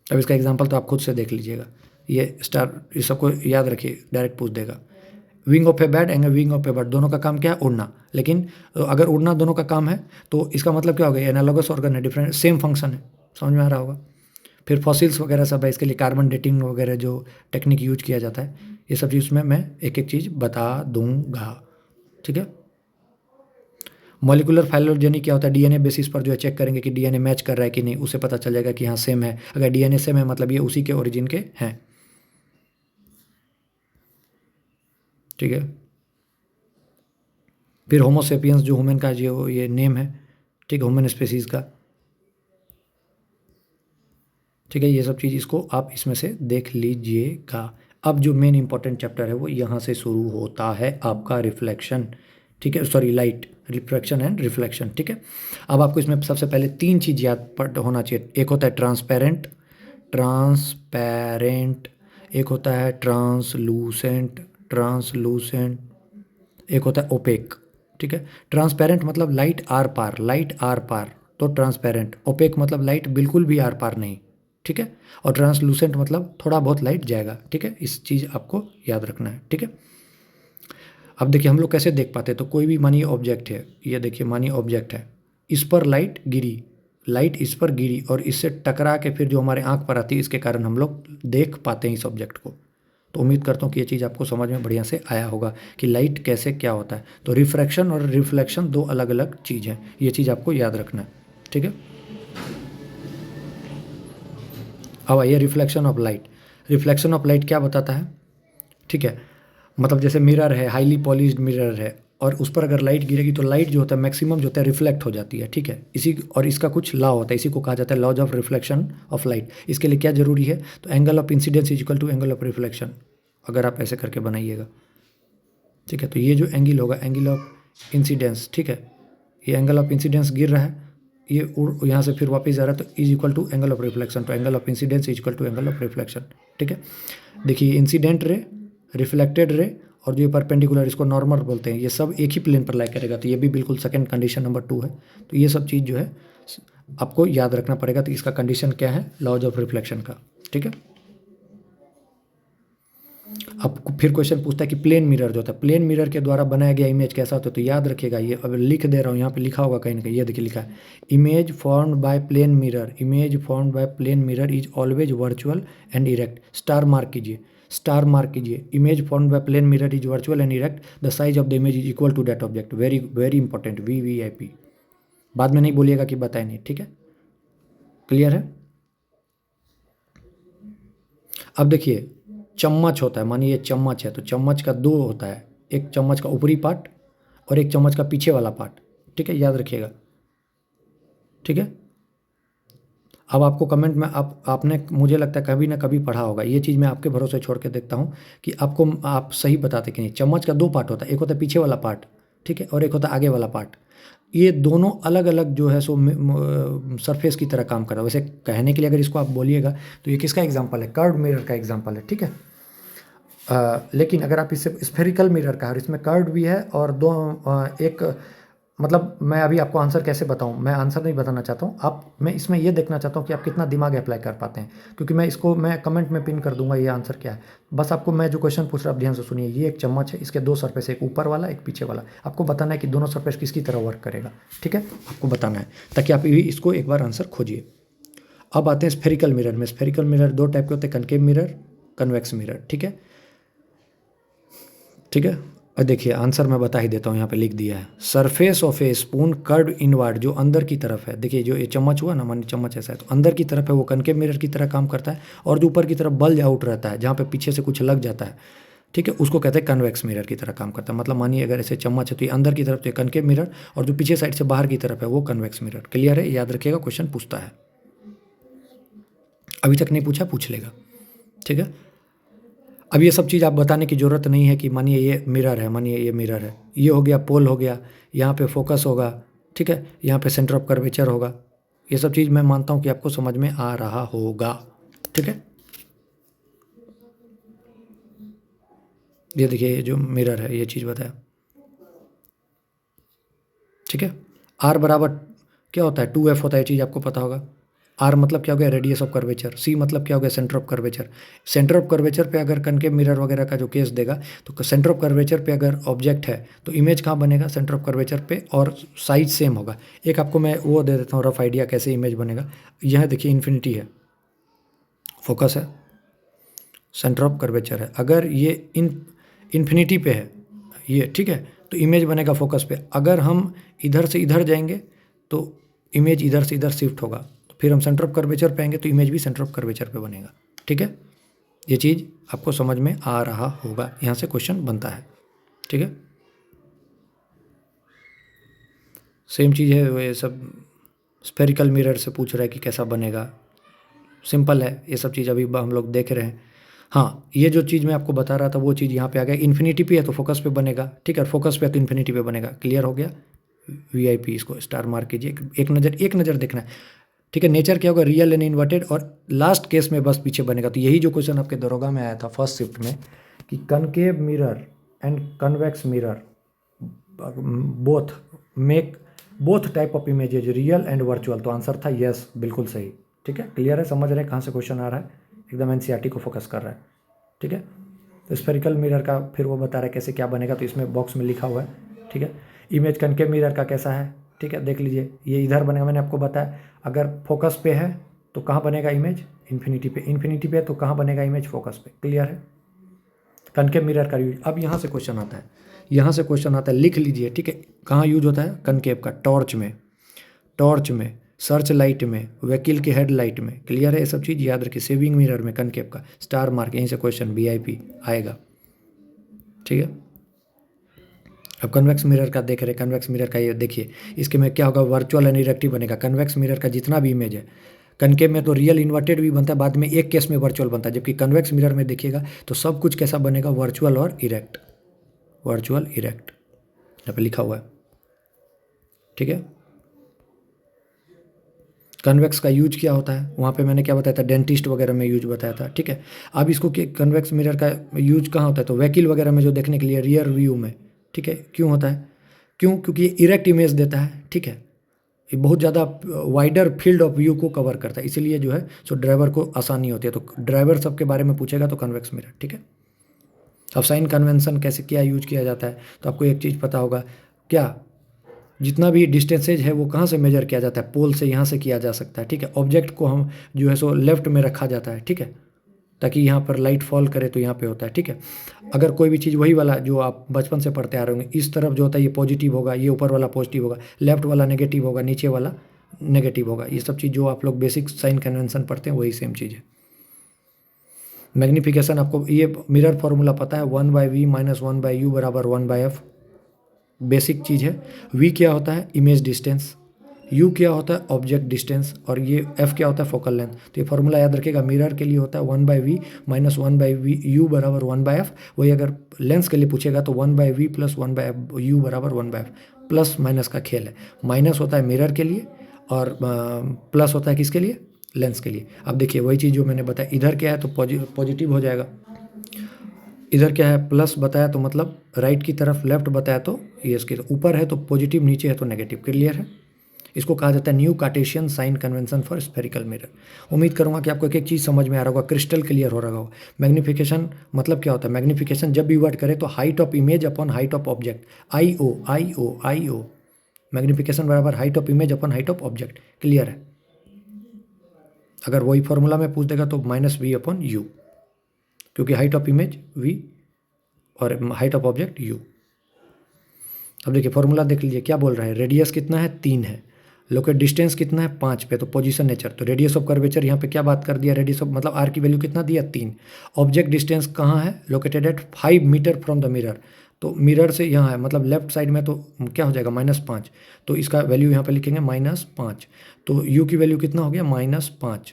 अब इसका एग्जांपल तो आप खुद से देख लीजिएगा। ये स्टार, इस सबको याद रखिए, डायरेक्ट पूछ देगा। Wing of A bird and wing of A bird, दोनों का काम क्या है, उड़ना। लेकिन अगर उड़ना दोनों का काम है तो इसका मतलब क्या हो गया, एनालॉगस ऑर्गन है, डिफरेंट सेम फंक्शन है। समझ में आ रहा होगा। फिर फॉसिल्स वगैरह सब है, इसके लिए कार्बन डेटिंग वगैरह जो टेक्निक यूज किया जाता है, ये सब चीज़ में मैं एक एक चीज़ बता दूंगा। ठीक है, मॉलिकुलर फाइलोजेनी क्या होता है, DNA बेसिस पर जो है चेक करेंगे कि DNA मैच कर रहा है कि नहीं, उससे पता चल जाएगा कि हाँ सेम है। अगर DNA सेम है मतलब ये उसी के ओरिजिन के हैं। ठीक है, फिर होमोसेपियंस जो ह्यूमन का जो ये नेम है, ठीक है, ह्यूमन स्पेसीज़ का। ठीक है, ये सब चीज़ इसको आप इसमें से देख लीजिएगा। अब जो मेन इंपॉर्टेंट चैप्टर है वो यहाँ से शुरू होता है, आपका रिफ्लेक्शन। ठीक है, sorry, light refraction and reflection. ठीक है, अब आपको इसमें सबसे पहले 3 चीज़ याद होना चाहिए। एक होता है ट्रांसपेरेंट, एक होता है ट्रांसलूसेंट, एक होता है ओपेक। ठीक है, ट्रांसपेरेंट मतलब लाइट आर पार, तो ट्रांसपेरेंट। ओपेक मतलब लाइट बिल्कुल भी आर पार नहीं। ठीक है। और ट्रांसलूसेंट मतलब थोड़ा बहुत लाइट जाएगा, ठीक है। इस चीज़ आपको याद रखना है, ठीक है। अब देखिए हम लोग कैसे देख पाते हैं, तो कोई भी मानिए ऑब्जेक्ट है, ये देखिए मानिए ऑब्जेक्ट है, इस पर लाइट गिरी, लाइट इस पर गिरी और इससे टकरा के फिर जो हमारे आंख पर आती है, इसके कारण हम लोग देख पाते हैं इस ऑब्जेक्ट को। तो उम्मीद करता हूँ कि ये चीज़ आपको समझ में बढ़िया से आया होगा कि लाइट कैसे क्या होता है। तो रिफ्रैक्शन और रिफ्लेक्शन दो अलग अलग चीज़ हैं, ये चीज़ आपको याद रखना है, ठीक है। अब आइए reflection of light. Reflection of light क्या बताता है, ठीक है। मतलब जैसे मिरर है, हाईली पॉलिश्ड मिरर है, और उस पर अगर लाइट गिरेगी तो लाइट जो होता है मैक्सिमम जो होता है रिफ्लेक्ट हो जाती है, ठीक है। इसी और इसका कुछ लॉ होता है, इसी को कहा जाता है laws of reflection of light. इसके लिए क्या जरूरी है, तो angle of incidence is equal to angle of reflection, अगर आप ऐसे करके बनाइएगा, ठीक है। तो ये जो एंगल होगा, एंगल ऑफ इंसिडेंस, ठीक है, ये एंगल ऑफ इंसिडेंस गिर रहा है, ये यहाँ से फिर वापस जा रहा है, तो is equal to angle of reflection. तो angle of incidence is equal to angle of reflection, ठीक है। देखिए इंसिडेंट रे, रिफ्लेक्टेड रे और जो परपेंडिकुलर, इसको नॉर्मल बोलते हैं, ये सब एक ही प्लेन पर लाई करेगा, तो ये भी बिल्कुल सेकंड कंडीशन नंबर 2 है। तो ये सब चीज़ जो है आपको याद रखना पड़ेगा। तो इसका कंडीशन क्या है, लॉज ऑफ रिफ्लेक्शन का, ठीक है। अब फिर क्वेश्चन पूछता है कि प्लेन मिरर जो होता है, प्लेन मिरर के द्वारा बनाया गया इमेज कैसा होता है। तो याद रखिएगा, ये अब लिख दे रहा हूँ, यहाँ पे लिखा होगा कहीं ना कहीं, ये देखिए लिखा है, image formed by plane mirror, image formed by plane mirror is always virtual and erect. Star mark कीजिए, स्टार मार्क कीजिए, image formed by plane mirror is virtual and erect, the size of the image is equal to that object. Very very important, VVIP। बाद में नहीं बोलिएगा कि बताए नहीं, ठीक है। क्लियर है। अब देखिए चम्मच होता है, मानिए ये चम्मच है, तो चम्मच का दो होता है, एक चम्मच का ऊपरी पार्ट और एक चम्मच का पीछे वाला पार्ट, ठीक है, याद रखिएगा, ठीक है। अब आपको कमेंट में आपने मुझे लगता है कभी ना कभी पढ़ा होगा, ये चीज़ मैं आपके भरोसे छोड़ के देखता हूँ कि आपको आप सही बताते कि नहीं। चम्मच का दो पार्ट होता है, एक होता है पीछे वाला पार्ट, ठीक है, और एक होता है आगे वाला पार्ट। ये दोनों अलग अलग जो है सो सरफेस की तरह काम कर रहा है। वैसे कहने के लिए अगर इसको आप बोलिएगा तो ये किसका एग्जाम्पल है, कर्व्ड मिरर का एग्जाम्पल है, ठीक है। लेकिन अगर आप इससे स्फेरिकल मिरर का है और इसमें कर्व्ड भी है और दो एक मतलब मैं अभी आपको आंसर कैसे बताऊं, मैं आंसर नहीं बताना चाहता हूं आप, मैं इसमें ये देखना चाहता हूं कि आप कितना दिमाग अप्लाई कर पाते हैं, क्योंकि मैं इसको मैं कमेंट में पिन कर दूंगा ये आंसर क्या है। बस आपको मैं जो क्वेश्चन पूछ रहा हूं आप ध्यान से सुनिए। ये एक चम्मच है, इसके दो सरफेस, एक ऊपर वाला एक पीछे वाला, आपको बताना है कि दोनों सरफेस किसकी तरह वर्क करेगा, ठीक है, आपको बताना है, ताकि आप इसको एक बार आंसर खोजिए। अब आते हैं स्फेरिकल मिरर में। स्फेरिकल मिरर दो टाइप के होते हैं, कनकेव मिरर, कन्वेक्स मिरर, ठीक है, ठीक है। और देखिए आंसर मैं बता ही देता हूँ, यहाँ पे लिख दिया है, surface of A spoon curved inward, जो अंदर की तरफ है। देखिए जो ये चम्मच हुआ ना, मानिए चम्मच ऐसा है तो अंदर की तरफ है, वो कनकेव मिरर की तरह काम करता है, और जो ऊपर की तरफ बल्ज आउट रहता है, जहाँ पे पीछे से कुछ लग जाता है, ठीक है, उसको कहते हैं कन्वेक्स मिरर की तरह काम करता है। मतलब मानिए अगर ऐसे चम्मच है तो ये अंदर की तरफ तो ये कनकेव मिरर, और जो पीछे साइड से बाहर की तरफ है वो कन्वेक्स मिरर। क्लियर है, याद रखिएगा, क्वेश्चन पूछता है, अभी तक नहीं पूछा पूछ लेगा, ठीक है। अब ये सब चीज़ आप बताने की ज़रूरत नहीं है कि मानिए ये मिरर है, मानिए ये मिरर है, ये हो गया पोल हो गया, यहाँ पे फोकस होगा, ठीक है, यहाँ पे सेंटर ऑफ कर्वेचर होगा। ये सब चीज़ मैं मानता हूँ कि आपको समझ में आ रहा होगा, ठीक है। ये देखिए ये जो मिरर है ये चीज़ बताया, ठीक है। आर बराबर क्या होता है, 2F होता है, ये चीज़ आपको पता होगा। आर मतलब क्या हो गया, रेडियस ऑफ कर्वेचर। सी मतलब क्या हो गया, centre of curvature. Centre of curvature पे अगर कनकेव मिरर वगैरह का जो केस देगा, तो सेंटर ऑफ कर्वेचर पे अगर ऑब्जेक्ट है तो इमेज कहाँ बनेगा, सेंटर ऑफ कर्वेचर पे, और साइज सेम होगा। एक आपको मैं वो दे देता हूँ रफ आइडिया कैसे इमेज बनेगा। यह देखिए इन्फिनिटी है, फोकस है, सेंटर ऑफ कर्वेचर है, अगर ये इन्फिनिटी पे है ये, ठीक है, तो इमेज बनेगा फोकस पे। अगर हम इधर से इधर जाएंगे तो इमेज इधर से इधर शिफ्ट होगा, तो फिर हम सेंटर ऑफ कर्वेचर पे आएंगे तो इमेज भी सेंटर ऑफ कर्वेचर पे बनेगा, ठीक है। ये चीज़ आपको समझ में आ रहा होगा, यहाँ से क्वेश्चन बनता है, ठीक है। सेम चीज़ है, ये सब स्फेरिकल मिरर से पूछ रहा है कि कैसा बनेगा, सिंपल है, ये सब चीज़ अभी हम लोग देख रहे हैं। हाँ, ये जो चीज़ मैं आपको बता रहा था वो चीज़ यहाँ पे आ गया, इन्फिनिटी पे है तो फोकस पे बनेगा, ठीक है, फोकस पे है तो इन्फिनिटी पे बनेगा। क्लियर हो गया, VIP, इसको स्टार मार्क कीजिए, एक नज़र देखना है, ठीक है। नेचर क्या होगा, रियल एंड इन्वर्टेड, और लास्ट केस में बस पीछे बनेगा। तो यही जो क्वेश्चन आपके दरोगा में आया था फर्स्ट शिफ्ट में कि concave mirror and convex mirror both make both type of images real and virtual, तो आंसर था यस, बिल्कुल सही। ठीक है, क्लियर है, समझ रहे हैं कहाँ से क्वेश्चन आ रहा है, एकदम एनसीईआरटी को फोकस कर रहा है। ठीक है, तो स्फेरिकल मिरर का फिर वो बता रहा है कैसे क्या बनेगा, तो इसमें बॉक्स में लिखा हुआ है। ठीक है, इमेज कनकेव मिरर का कैसा है, ठीक है, देख लीजिए, ये इधर बनेगा, मैंने आपको बताया अगर फोकस पे है तो कहाँ बनेगा इमेज, इन्फिनिटी पे, इन्फिनिटी पे तो कहाँ बनेगा इमेज, फोकस पे। क्लियर है, कनकेव मिरर का यूज। अब यहाँ से क्वेश्चन आता है, यहाँ से क्वेश्चन आता है, लिख लीजिए। ठीक है, कहाँ यूज होता है कनकेव का, टॉर्च में, टॉर्च में, सर्च लाइट में, वकील के हेडलाइट में। क्लियर है, ये सब चीज़ याद रखिए। सेविंग मिरर में कनकेव का, स्टार मार्क, यहीं से क्वेश्चन वीआईपी आएगा। ठीक है, अब कन्वेक्स मिरर का देख रहे, कन्वेक्स मिरर का ये देखिए, इसके में क्या होगा, वर्चुअल एंड इरेक्टिव बनेगा। कन्वेक्स मिरर का जितना भी इमेज है, कनकेव में तो रियल इन्वर्टेड भी बनता है, बाद में एक केस में वर्चुअल बनता है, जबकि कन्वेक्स मिरर में देखिएगा तो सब कुछ कैसा बनेगा, वर्चुअल और इरेक्ट, वर्चुअल इरेक्ट, यहाँ पे लिखा हुआ है। ठीक है, कन्वेक्स का यूज क्या होता है, वहाँ पे मैंने क्या बताया था, डेंटिस्ट वगैरह में यूज बताया था। ठीक है, अब इसको कि कन्वेक्स मिरर का यूज कहाँ होता है, तो वकील वगैरह में जो देखने के लिए रियर व्यू में। ठीक है, क्यों होता है, क्यों, क्योंकि ये इरेक्ट इमेज देता है। ठीक है, ये बहुत ज़्यादा वाइडर फील्ड ऑफ व्यू को कवर करता है, इसीलिए जो है सो ड्राइवर को आसानी होती है। तो ड्राइवर सब के बारे में पूछेगा तो कन्वेक्स मिरर। ठीक है, अब साइन कन्वेंशन कैसे क्या यूज किया जाता है, तो आपको एक चीज़ पता होगा क्या, जितना भी डिस्टेंसेज है वो कहाँ से मेजर किया जाता है, पोल से, यहाँ से किया जा सकता है। ठीक है, ऑब्जेक्ट को हम जो है सो लेफ्ट में रखा जाता है। ठीक है, ताकि यहाँ पर लाइट फॉल करे तो यहाँ पे होता है। ठीक है, अगर कोई भी चीज़ वही वाला जो आप बचपन से पढ़ते आ रहे होंगे, इस तरफ जो होता है ये पॉजिटिव होगा, ये ऊपर वाला पॉजिटिव होगा, लेफ्ट वाला नेगेटिव होगा, नीचे वाला नेगेटिव होगा, ये सब चीज़ जो आप लोग बेसिक साइन कन्वेंशन पढ़ते हैं वही सेम चीज़ है। मैग्नीफिकेशन, आपको ये मिरर फॉर्मूला पता है, 1/v माइनस 1/u बराबर 1/f, बेसिक चीज़ है। v क्या होता है, इमेज डिस्टेंस, u क्या होता है, ऑब्जेक्ट डिस्टेंस, और ये f क्या होता है, फोकल लेंथ। तो ये फॉर्मूला याद रखिएगा, मिरर के लिए होता है 1/v माइनस 1/v u बराबर 1/f। वही अगर लेंस के लिए पूछेगा तो 1/v प्लस 1/u बराबर 1/f, प्लस माइनस का खेल है। माइनस होता है मिरर के लिए और प्लस होता है किसके लिए, लेंस के लिए। अब देखिए वही चीज़ जो मैंने बताया, इधर क्या है तो पॉजिटिव हो जाएगा, इधर क्या है प्लस बताया तो मतलब राइट की तरफ, लेफ्ट बताया तो ये इसके ऊपर है तो पॉजिटिव, नीचे है तो नेगेटिव। क्लियर है, इसको कहा जाता है new cartesian sign convention for spherical mirror. उम्मीद करूंगा कि आपको एक एक चीज़ समझ में आ रहा होगा, क्रिस्टल क्लियर हो रहा होगा। मैग्नीफिकेशन मतलब क्या होता है, मैग्नीफिकेशन जब भी वर्ड करे तो height of image upon height of object, I O. Magnification बराबर height of image upon height of object. Clear है, अगर वही फॉर्मूला में पूछ देगा तो -v अपॉन u, क्योंकि हाइट ऑफ इमेज v और हाइट ऑफ ऑब्जेक्ट u। अब देखिए फॉर्मूला देख लीजिए क्या बोल रहा है, रेडियस कितना है 3 है, लोकेट डिस्टेंस कितना है 5 पे, तो पोजीशन नेचर, तो रेडियस ऑफ कर्वेचर यहाँ पे क्या बात कर दिया, रेडियस ऑफ मतलब आर की वैल्यू कितना दिया 3। ऑब्जेक्ट डिस्टेंस कहाँ है, located at 5 metre from the mirror, तो मिरर से यहाँ है मतलब लेफ्ट साइड में, तो क्या हो जाएगा -5, तो इसका वैल्यू यहाँ पे लिखेंगे -5, तो u की वैल्यू कितना हो गया -5।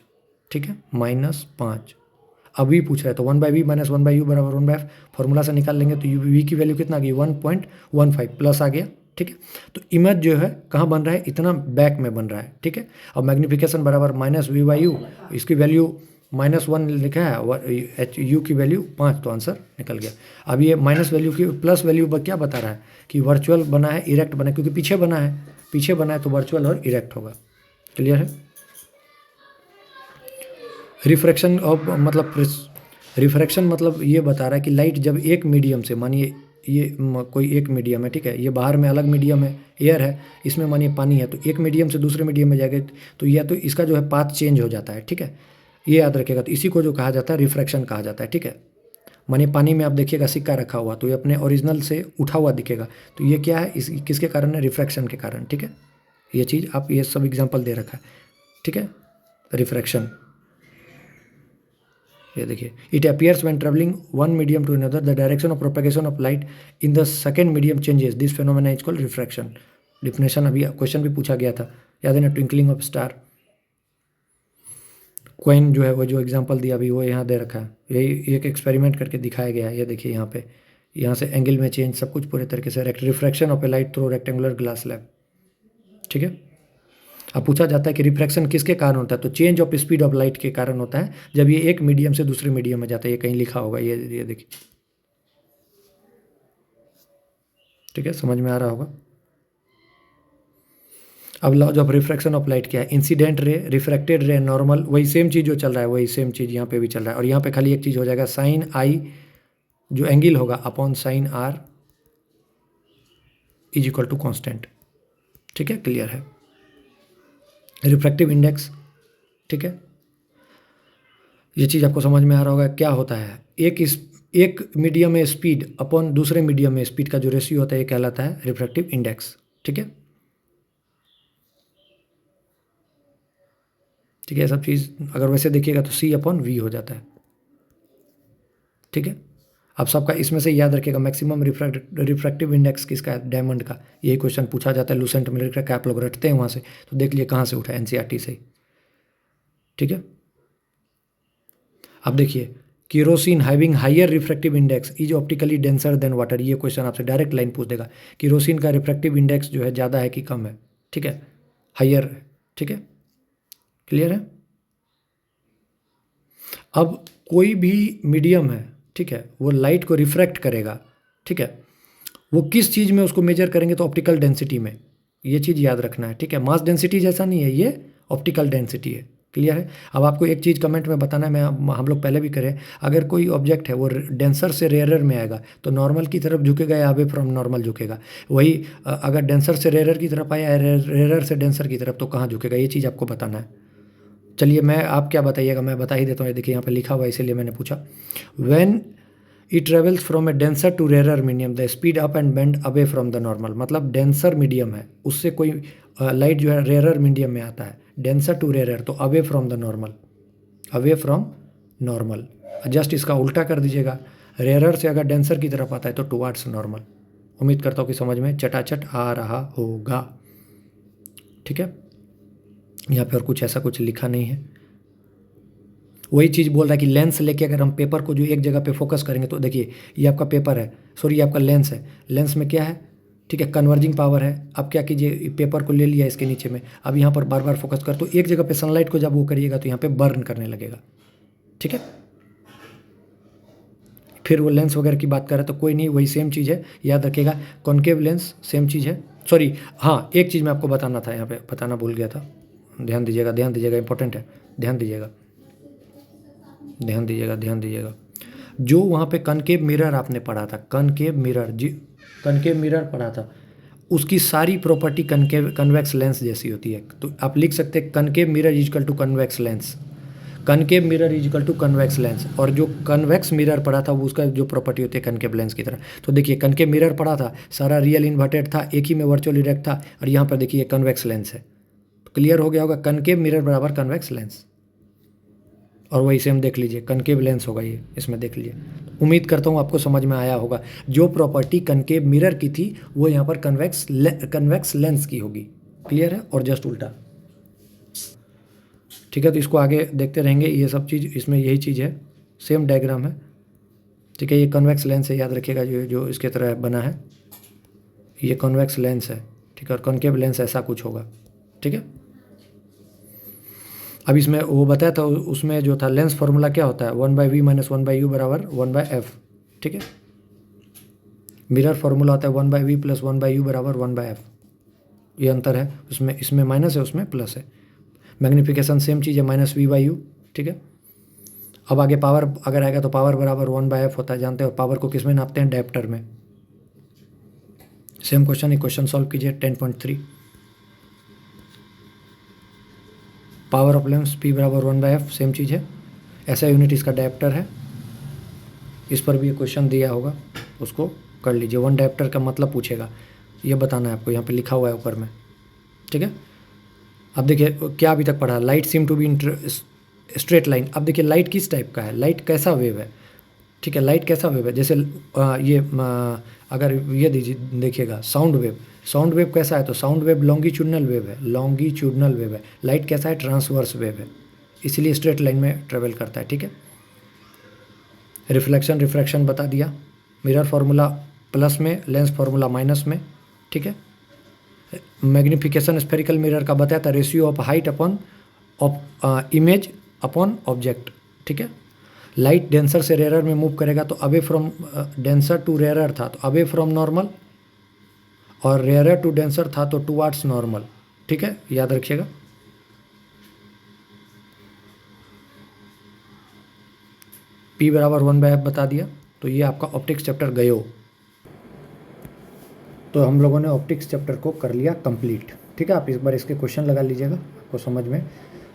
ठीक है, -5। अभी पूछ रहा है तो 1/v माइनस 1/u बराबर 1/f, फॉर्मूला से निकाल लेंगे तो v की वैल्यू कितना आ गई 1.15 प्लस आ गया। ठीक है, तो इमेज जो है कहाँ बन रहा है, इतना बैक में बन रहा है। ठीक है, अब मैग्नीफिकेशन बराबर -v/u, इसकी वैल्यू -1 लिखा है, u की वैल्यू 5, तो आंसर निकल गया। अब ये माइनस वैल्यू की प्लस वैल्यू क्या बता रहा है कि वर्चुअल बना है, इरेक्ट बना है, क्योंकि पीछे बना है तो वर्चुअल और इरेक्ट होगा। क्लियर है, रिफ्रैक्शन ऑफ मतलब रिफ्रैक्शन मतलब ये बता रहा है कि लाइट जब एक मीडियम से, मानिए ये कोई एक मीडियम है, ठीक है, ये बाहर में अलग मीडियम है, एयर है, इसमें मानिए पानी है, तो एक मीडियम से दूसरे मीडियम में जाएगा तो या तो इसका जो है पाथ चेंज हो जाता है। ठीक है, ये याद रखिएगा, तो इसी को जो कहा जाता है रिफ्रैक्शन कहा जाता है। ठीक है, मानिए पानी में आप देखिएगा सिक्का रखा हुआ तो ये अपने ओरिजिनल से उठा हुआ दिखेगा, तो ये क्या है, इस किसके कारण है, रिफ्रैक्शन के कारण। ठीक है, ये चीज़ आप ये सब एग्जाम्पल दे रखा है। ठीक है, रिफ्रैक्शन, ये देखिए, it appears when travelling one medium to another the direction of propagation of light in the second medium changes, this phenomena is called refraction. Definition अभी क्वेश्चन भी पूछा गया था, याद है ना, ट्विंकलिंग ऑफ स्टार। क्वेन जो है वो जो एग्जांपल दिया अभी वो यहाँ दे रखा है, यही एक एक्सपेरिमेंट करके दिखाया गया है। ये देखिए यहाँ पे, यहाँ से एंगल में चेंज, सब कुछ पूरे तरीके से, refraction of A light through rectangular glass slab. ठीक है, अब पूछा जाता है कि रिफ्रैक्शन किसके कारण होता है, तो change of speed of light के कारण होता है, जब ये एक मीडियम से दूसरे मीडियम में जाता है, ये कहीं लिखा होगा, ये देखिए। ठीक है, समझ में आ रहा होगा। अब laws of refraction of light क्या है? इंसिडेंट रे, रिफ्रैक्टेड रे, नॉर्मल, वही सेम चीज़ जो चल रहा है वही सेम चीज़ यहाँ पे भी चल रहा है। और यहाँ पे खाली एक चीज़ हो जाएगा, साइन आई जो एंगल होगा upon sine r is equal to constant. ठीक है, क्लियर है। रिफ्रैक्टिव इंडेक्स, ठीक है, ये चीज़ आपको समझ में आ रहा होगा क्या होता है। एक मीडियम में स्पीड अपॉन दूसरे मीडियम में स्पीड का जो रेशियो होता है ये कहलाता है रिफ्रैक्टिव इंडेक्स। ठीक है, ठीक है, सब चीज़ अगर वैसे देखिएगा तो C अपॉन V हो जाता है। ठीक है, आप सबका इसमें से याद रखिएगा मैक्सिमम रिफ्रैक्टिव इंडेक्स किसका है? डायमंड का। यही क्वेश्चन पूछा जाता है लूसेंट मिलर का, आप लोग रटते हैं वहाँ से, तो देख लिए कहाँ से उठा, NCERT से। ठीक है, अब देखिए, kerosene having higher refractive index is optically denser than water. ये क्वेश्चन आपसे डायरेक्ट लाइन पूछ देगा, केरोसिन का रिफ्रैक्टिव इंडेक्स जो है ज़्यादा है कि कम है? ठीक है, हायर है। ठीक है, क्लियर है। अब कोई भी मीडियम है, ठीक है, वो लाइट को रिफ्रैक्ट करेगा। ठीक है, वो किस चीज़ में उसको मेजर करेंगे? तो ऑप्टिकल डेंसिटी में। ये चीज़ याद रखना है। ठीक है, मास डेंसिटी जैसा नहीं है, ये ऑप्टिकल डेंसिटी है। क्लियर है। अब आपको एक चीज़ कमेंट में बताना है, हम लोग पहले भी करें, अगर कोई ऑब्जेक्ट है वो डेंसर से रेयरर में आएगा तो नॉर्मल की तरफ झुकेगा या अवे फ्रॉम नॉर्मल झुकेगा? वही अगर डेंसर से रेयरर की तरफ आया, रेयरर से डेंसर की तरफ, तो कहाँ झुकेगा? ये चीज़ आपको बताना है। चलिए, मैं आप क्या बताइएगा, मैं बता ही देता हूँ। ये देखिए यहाँ पे लिखा हुआ है, इसीलिए मैंने पूछा। When it travels from a denser to rare medium the speed up and bend away from the normal. मतलब डेंसर मीडियम है, उससे कोई लाइट जो है रेयर मीडियम में आता है, डेंसर टू रेयर, तो away from the normal, away from normal. Just इसका उल्टा कर दीजिएगा, रेयर से अगर डेंसर की तरफ आता है तो टुवार्ड्स नॉर्मल। उम्मीद करता हूँ कि समझ में चटाचट आ रहा होगा। ठीक है, यहाँ पे और कुछ ऐसा कुछ लिखा नहीं है। वही चीज़ बोल रहा है कि लेंस लेके अगर हम पेपर को जो एक जगह पे फोकस करेंगे, तो देखिए ये आपका पेपर है, सॉरी ये आपका लेंस है। लेंस में क्या है? ठीक है, कन्वर्जिंग पावर है। अब क्या कीजिए, पेपर को ले लिया इसके नीचे में, अब यहाँ पर बार बार फोकस कर, तो एक जगह पे सनलाइट को जब वो करिएगा तो यहाँ पे बर्न करने लगेगा। ठीक है, फिर वो लेंस वगैरह की बात कर रहे हैं तो कोई नहीं, वही सेम चीज़ है, याद रखिएगा। कॉन्केव लेंस सेम चीज़ है। सॉरी, हाँ एक चीज़ मैं आपको बताना था, यहाँ पे बताना भूल गया था, ध्यान दीजिएगा, ध्यान दीजिएगा, इंपॉर्टेंट है, ध्यान दीजिएगा, ध्यान दीजिएगा, ध्यान दीजिएगा। जो वहाँ पे कनकेव मिरर आपने पढ़ा था, कनकेव मिरर जी, कनकेव मिरर पढ़ा था, उसकी सारी प्रॉपर्टी कनकेव कन्वेक्स लेंस जैसी होती है। तो आप लिख सकते हैं concave mirror is equal to convex lens, concave mirror is equal to convex lens. और जो कन्वेक्स मिरर पढ़ा था वो उसका जो प्रॉपर्टी होती है कनकेव लेंस की तरह। तो देखिए कनकेव मिरर पढ़ा था, सारा रियल इन्वर्टेड था, एक ही में वर्चुअल इरेक्ट था, और यहाँ पर देखिए कन्वेक्स लेंस है। तो क्लियर हो गया होगा, कनकेव मिरर बराबर कन्वेक्स लेंस। और वही सेम देख लीजिए, कनकेव लेंस होगा ये, इसमें देख लीजिए। उम्मीद करता हूँ आपको समझ में आया होगा। जो प्रॉपर्टी कनकेव मिरर की थी वो यहाँ पर कन्वेक्स लेंस की होगी। क्लियर है, और जस्ट उल्टा। ठीक है, तो इसको आगे देखते रहेंगे, ये सब चीज़ इसमें यही चीज़ है, सेम डायग्राम है। ठीक है, ये कन्वेक्स लेंस है, याद रखिएगा, जो इसके तरह बना है ये कन्वेक्स लेंस है। ठीक है, और कनकेव लेंस ऐसा कुछ होगा। ठीक है, अब इसमें वो बताया था, उसमें जो था लेंस फार्मूला क्या होता है, 1/v माइनस 1/u बराबर 1/f। ठीक है, मिरर फार्मूला होता है 1/v प्लस 1/u बराबर 1/f। ये अंतर है, उसमें इसमें माइनस है, उसमें प्लस है। मैग्नीफिकेशन सेम चीज़ है, -v/u। ठीक है, अब आगे पावर अगर आएगा तो पावर बराबर 1/f होता है, जानते हो। पावर को किस में नापते हैं? डायप्टर में। सेम क्वेश्चन, एक क्वेश्चन सॉल्व कीजिए 10.3। पावर ऑफ लेंस P बराबर 1/f, सेम चीज़ है। ऐसा यूनिट इसका डायप्टर है, इस पर भी क्वेश्चन दिया होगा, उसको कर लीजिए। 1 डायप्टर का मतलब पूछेगा, ये बताना है आपको, यहाँ पे लिखा हुआ है ऊपर में। ठीक है, अब देखिए क्या अभी तक पढ़ा, light seem to be straight line. अब देखिए लाइट किस टाइप का है, लाइट कैसा वेव है। ठीक है, लाइट कैसा वेव है, जैसे अगर ये देखिएगा साउंड वेव, साउंड वेव कैसा है, तो साउंड वेव लॉन्गिट्यूडनल वेव है, लॉन्गिट्यूडनल वेव है। लाइट कैसा है, ट्रांसवर्स वेव है, इसलिए स्ट्रेट लाइन में ट्रेवल करता है। ठीक है, रिफ्लेक्शन रिफ्रैक्शन बता दिया, मिरर फार्मूला प्लस में, लेंस फार्मूला माइनस में। ठीक है, मैग्नीफिकेशन स्फेरिकल मिरर का बताया था, ratio of height upon image upon object. ठीक है, लाइट डेंसर से रेयर में मूव करेगा तो away from denser to rare था तो अवे फ्रॉम नॉर्मल, और रेयर टू डेंसर था तो टुवार्ड्स नॉर्मल। ठीक है, याद रखिएगा। P बराबर 1/f बता दिया, तो ये आपका ऑप्टिक्स चैप्टर गयो। तो हम लोगों ने ऑप्टिक्स चैप्टर को कर लिया कंप्लीट। ठीक है, आप एक बार इसके क्वेश्चन लगा लीजिएगा, आपको समझ में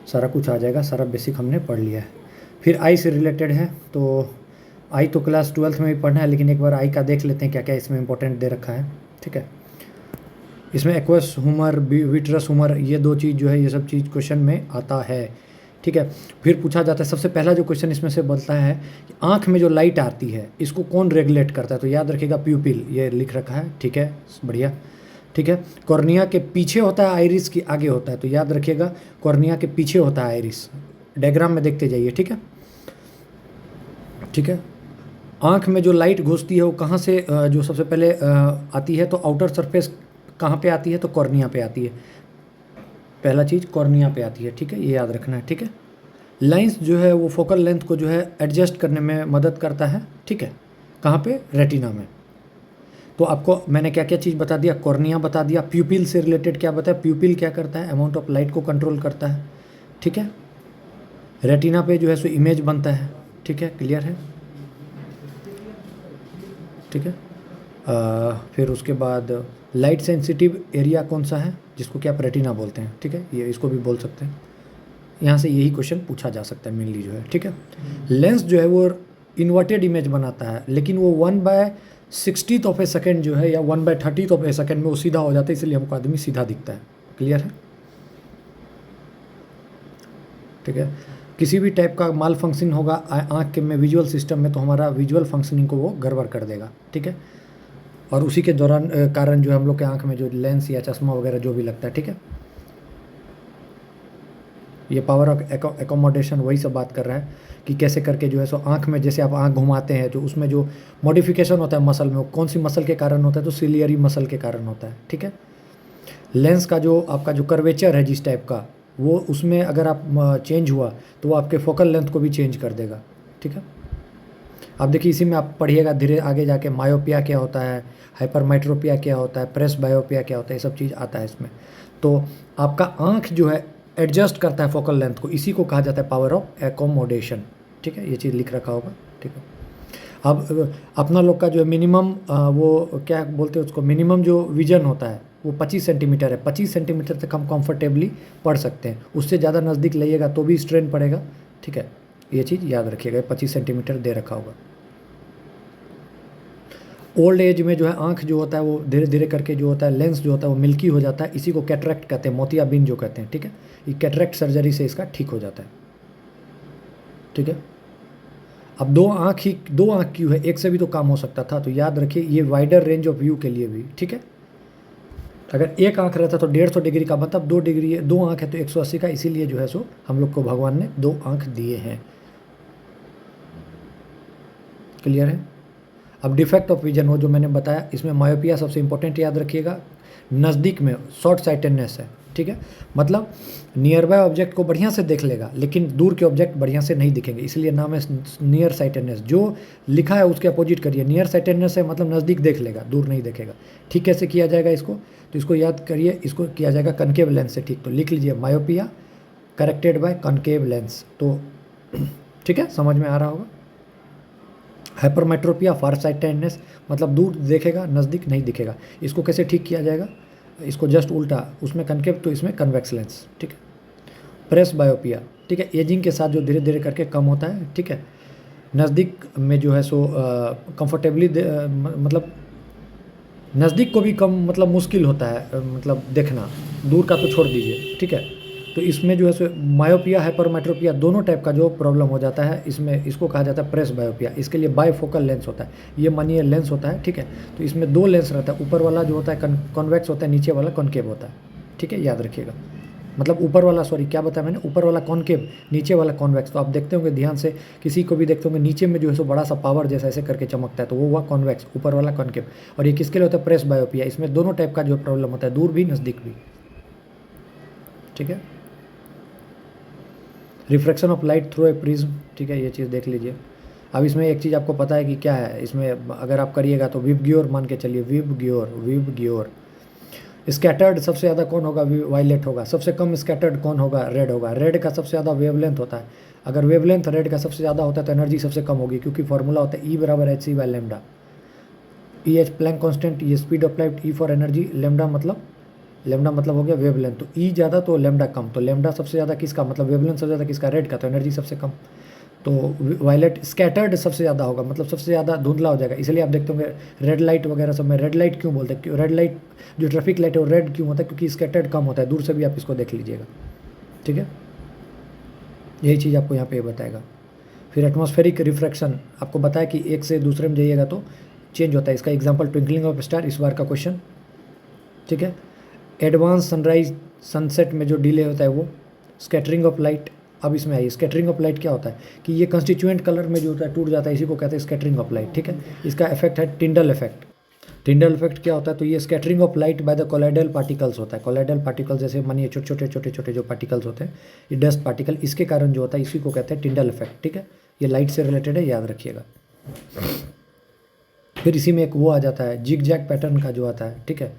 सारा कुछ आ जाएगा, सारा बेसिक हमने पढ़ लिया है। फिर आई से रिलेटेड है, तो आई तो क्लास 12th में भी पढ़ना है, लेकिन एक बार आई का देख लेते हैं क्या क्या इसमें इंपॉर्टेंट दे रखा है। ठीक है, इसमें एक्वस ह्यूमर, विट्रस ह्यूमर, ये दो चीज़ जो है, ये सब चीज़ क्वेश्चन में आता है। ठीक है, फिर पूछा जाता है, सबसे पहला जो क्वेश्चन इसमें से बनता है कि आँख में जो लाइट आती है इसको कौन रेगुलेट करता है, तो याद रखिएगा प्यूपिल, ये लिख रखा है। ठीक है, बढ़िया। ठीक है, कॉर्निया के पीछे होता है, आइरिस के आगे होता है, तो याद रखिएगा कॉर्निया के पीछे होता है आइरिस। डायग्राम में देखते जाइए। ठीक है, ठीक है। आँख में जो लाइट घुसती है वो कहाँ से जो सबसे पहले आती है, तो आउटर सरफेस कहाँ पे आती है, तो कॉर्निया पे आती है। पहला चीज़ कॉर्निया पे आती है। ठीक है, ये याद रखना है। ठीक है, लेंस जो है वो फोकल लेंथ को जो है एडजस्ट करने में मदद करता है। ठीक है, कहाँ पे, रेटिना में। तो आपको मैंने क्या क्या चीज़ बता दिया, कॉर्निया बता दिया। प्यूपिल से रिलेटेड क्या बताया, प्यूपिल क्या करता है, अमाउंट ऑफ लाइट को कंट्रोल करता है। ठीक है, रेटिना पे जो है सो इमेज बनता है। ठीक है, क्लियर है। ठीक है, फिर उसके बाद लाइट सेंसिटिव एरिया कौन सा है, जिसको कि आप रेटिना बोलते हैं। ठीक है, ये इसको भी बोल सकते हैं, यहाँ से यही क्वेश्चन पूछा जा सकता है मेनली जो है। ठीक है, लेंस जो है वो इन्वर्टेड इमेज बनाता है, लेकिन वो 1/60th ऑफ ए सेकेंड जो है, या 1/30th ऑफ ए सेकेंड में वो सीधा हो जाता है, इसलिए हमको आदमी सीधा दिखता है। क्लियर है। ठीक है, किसी भी टाइप का माल फंक्शन होगा आँख के में, विजुअल सिस्टम में, तो हमारा विजुअल फंक्शनिंग को वो गड़बड़ कर देगा। ठीक है, और उसी के दौरान कारण जो है हम लोग के आँख में जो लेंस या चश्मा वगैरह जो भी लगता है। ठीक है, ये पावर ऑफ एकोमोडेशन वही सब बात कर रहा है कि कैसे करके जो है सो आँख में, जैसे आप आँख घुमाते हैं, जो उसमें जो मॉडिफिकेशन होता है मसल में, वो कौन सी मसल के कारण होता है, तो सिलियरी मसल के कारण होता है। ठीक है, लेंस का जो आपका जो कर्वेचर है जिस टाइप का, वो उसमें अगर आप चेंज हुआ तो वो आपके फोकल लेंथ को भी चेंज कर देगा। ठीक है, अब देखिए इसी में आप पढ़िएगा धीरे आगे जाके, मायोपिया क्या होता है, हाइपरमेट्रोपिया क्या होता है, प्रेस बायोपिया क्या होता है, ये सब चीज़ आता है इसमें। तो आपका आँख जो है एडजस्ट करता है फोकल लेंथ को, इसी को कहा जाता है पावर ऑफ एकोमोडेशन। ठीक है, ये चीज़ लिख रखा होगा। ठीक है, अब अपना लोग का जो है मिनिमम, वो क्या बोलते हैं उसको, मिनिमम जो विजन होता है वो 25 सेंटीमीटर है। 25 सेंटीमीटर तक हम कंफर्टेबली पढ़ सकते हैं, उससे ज़्यादा नज़दीक लाइएगा तो भी स्ट्रेन पड़ेगा। ठीक है, ये चीज़ याद रखिएगा, 25 सेंटीमीटर दे रखा होगा। ओल्ड एज में जो है आँख जो होता है वो धीरे धीरे करके जो होता है, लेंस जो होता है वो मिल्की हो जाता है, इसी को कैटरैक्ट कहते हैं, मोतियाबिंद जो कहते हैं। ठीक है, ये कैटरैक्ट सर्जरी से इसका ठीक हो जाता है। ठीक है, अब दो आँख क्यों है, एक से भी तो काम हो सकता था, तो याद रखिए ये वाइडर रेंज ऑफ व्यू के लिए भी। ठीक है, अगर एक आँख रहता तो 150 डिग्री का, मतलब 2 डिग्री है, 2 आँख है तो 180 का, इसीलिए जो है सो हम लोग को भगवान ने 2 आँख दिए हैं। क्लियर है। अब डिफेक्ट ऑफ विजन, वो जो मैंने बताया, इसमें मायोपिया सबसे इंपॉर्टेंट याद रखिएगा, नज़दीक में शॉर्ट साइटेडनेस है। ठीक है, मतलब नियर बाय ऑब्जेक्ट को बढ़िया से देख लेगा, लेकिन दूर के ऑब्जेक्ट बढ़िया से नहीं दिखेंगे, इसलिए नाम है नियर साइटेडनेस। जो लिखा है उसके अपोजिट करिए, नियर साइटेडनेस है मतलब नज़दीक देख लेगा, दूर नहीं देखेगा। ठीक, कैसे किया जाएगा इसको, तो इसको याद करिए, इसको किया जाएगा कनकेव लेंस से। ठीक, तो लिख लीजिए myopia corrected bye concave lens. तो ठीक है, समझ में आ रहा होगा। हाइपरमेट्रोपिया फार साइटेडनेस, मतलब दूर देखेगा, नज़दीक नहीं दिखेगा। इसको कैसे ठीक किया जाएगा, इसको जस्ट उल्टा, उसमें कनकेव तो इसमें कन्वेक्स लेंस। ठीक है, प्रेस बायोपिया। ठीक है, एजिंग के साथ जो धीरे धीरे करके कम होता है। ठीक है, नज़दीक में जो है सो कंफर्टेबली मतलब नज़दीक को भी कम मतलब मुश्किल होता है मतलब देखना, दूर का तो छोड़ दीजिए। ठीक है, तो इसमें जो है सो मायोपिया हाइपरमेट्रोपिया दोनों टाइप का जो प्रॉब्लम हो जाता है, इसमें इसको कहा जाता है प्रेस बायोपिया। इसके लिए बायफोकल लेंस होता है, ये मानिए लेंस होता है। ठीक है, तो इसमें 2 लेंस रहता है, ऊपर वाला जो होता है कॉन्वेक्स होता है, नीचे वाला कॉनकेव होता है। ठीक है, याद रखिएगा, मतलब ऊपर वाला, सॉरी क्या बताया मैंने, ऊपर वाला कॉनकेव, नीचे वाला कॉन्वेक्स। तो आप देखते होंगे ध्यान से, किसी को भी देखते होंगे नीचे में जो है सो बड़ा सा पावर जैसा ऐसे करके चमकता है, तो वो हुआ कॉन्वेक्स, ऊपर वाला कॉनकेव। और ये किसके लिए होता है, प्रेस बायोपिया। इसमें दोनों टाइप का जो प्रॉब्लम होता है, दूर भी नज़दीक भी। ठीक है, refraction of light through a prism. ठीक है, ये चीज़ देख लीजिए। अब इसमें एक चीज़ आपको पता है कि क्या है, इसमें अगर आप करिएगा तो विबग्योर मान के चलिए, विबग्योर स्कैटर्ड सबसे ज़्यादा कौन होगा, वायलेट होगा। सबसे कम स्कैटर्ड कौन होगा, रेड होगा। रेड का सबसे ज़्यादा वेवलेंथ होता है। अगर वेवलेंथ रेड का सबसे ज़्यादा होता है तो एनर्जी सबसे कम होगी, क्योंकि फॉर्मूला होता है E बराबर hc by lambda. E H Planck constant, ये speed of light, E for energy, lambda मतलब हो गया वेवलेंथ। तो E ज़्यादा तो लेमडा कम, तो लेमडा सबसे ज़्यादा किसका, मतलब वेवलेंथ सबसे ज़्यादा किसका, रेड का, तो एनर्जी सबसे कम। तो वायलेट स्कैटर्ड सबसे ज़्यादा होगा, मतलब सबसे ज़्यादा धुंधला हो जाएगा। इसलिए आप देखते होंगे रेड लाइट वगैरह सब में, रेड लाइट क्यों बोलते हैं, क्यों रेड लाइट जो ट्रैफिक लाइट है वो रेड क्यों होता है, क्योंकि स्कैटर्ड कम होता है। दूर से भी आप इसको देख लीजिएगा, ठीक है। यही चीज़ आपको यहाँ पे बताएगा। फिर एटमॉस्फेरिक रिफ्रैक्शन आपको बताया कि एक से दूसरे में जाइएगा तो चेंज होता है। इसका एग्जांपल ट्विंकलिंग ऑफ स्टार, इस बार का क्वेश्चन, ठीक है। एडवांस सनराइज सनसेट में जो डिले होता है वो स्कैटरिंग ऑफ लाइट। अब इसमें आइए, स्कैटरिंग ऑफ लाइट क्या होता है कि ये कंस्टिट्यूएंट कलर में जो होता है टूट जाता है, इसी को कहते हैं स्कैटरिंग ऑफ लाइट, ठीक है। इसका इफेक्ट है टिंडल इफेक्ट। टिंडल इफेक्ट क्या होता है, तो ये scattering of light by the colloidal particles होता है। कोलाइडल पार्टिकल जैसे मानिए छोटे छोटे जो पार्टिकल्स होते हैं, ये डस्ट पार्टिकल, इसके कारण जो होता है इसी को कहते हैं टिंडल इफेक्ट, ठीक है। ये लाइट से रिलेटेड है, याद रखिएगा। फिर इसी में एक वो आ जाता है जिग जैग पैटर्न का जो आता है, ठीक है।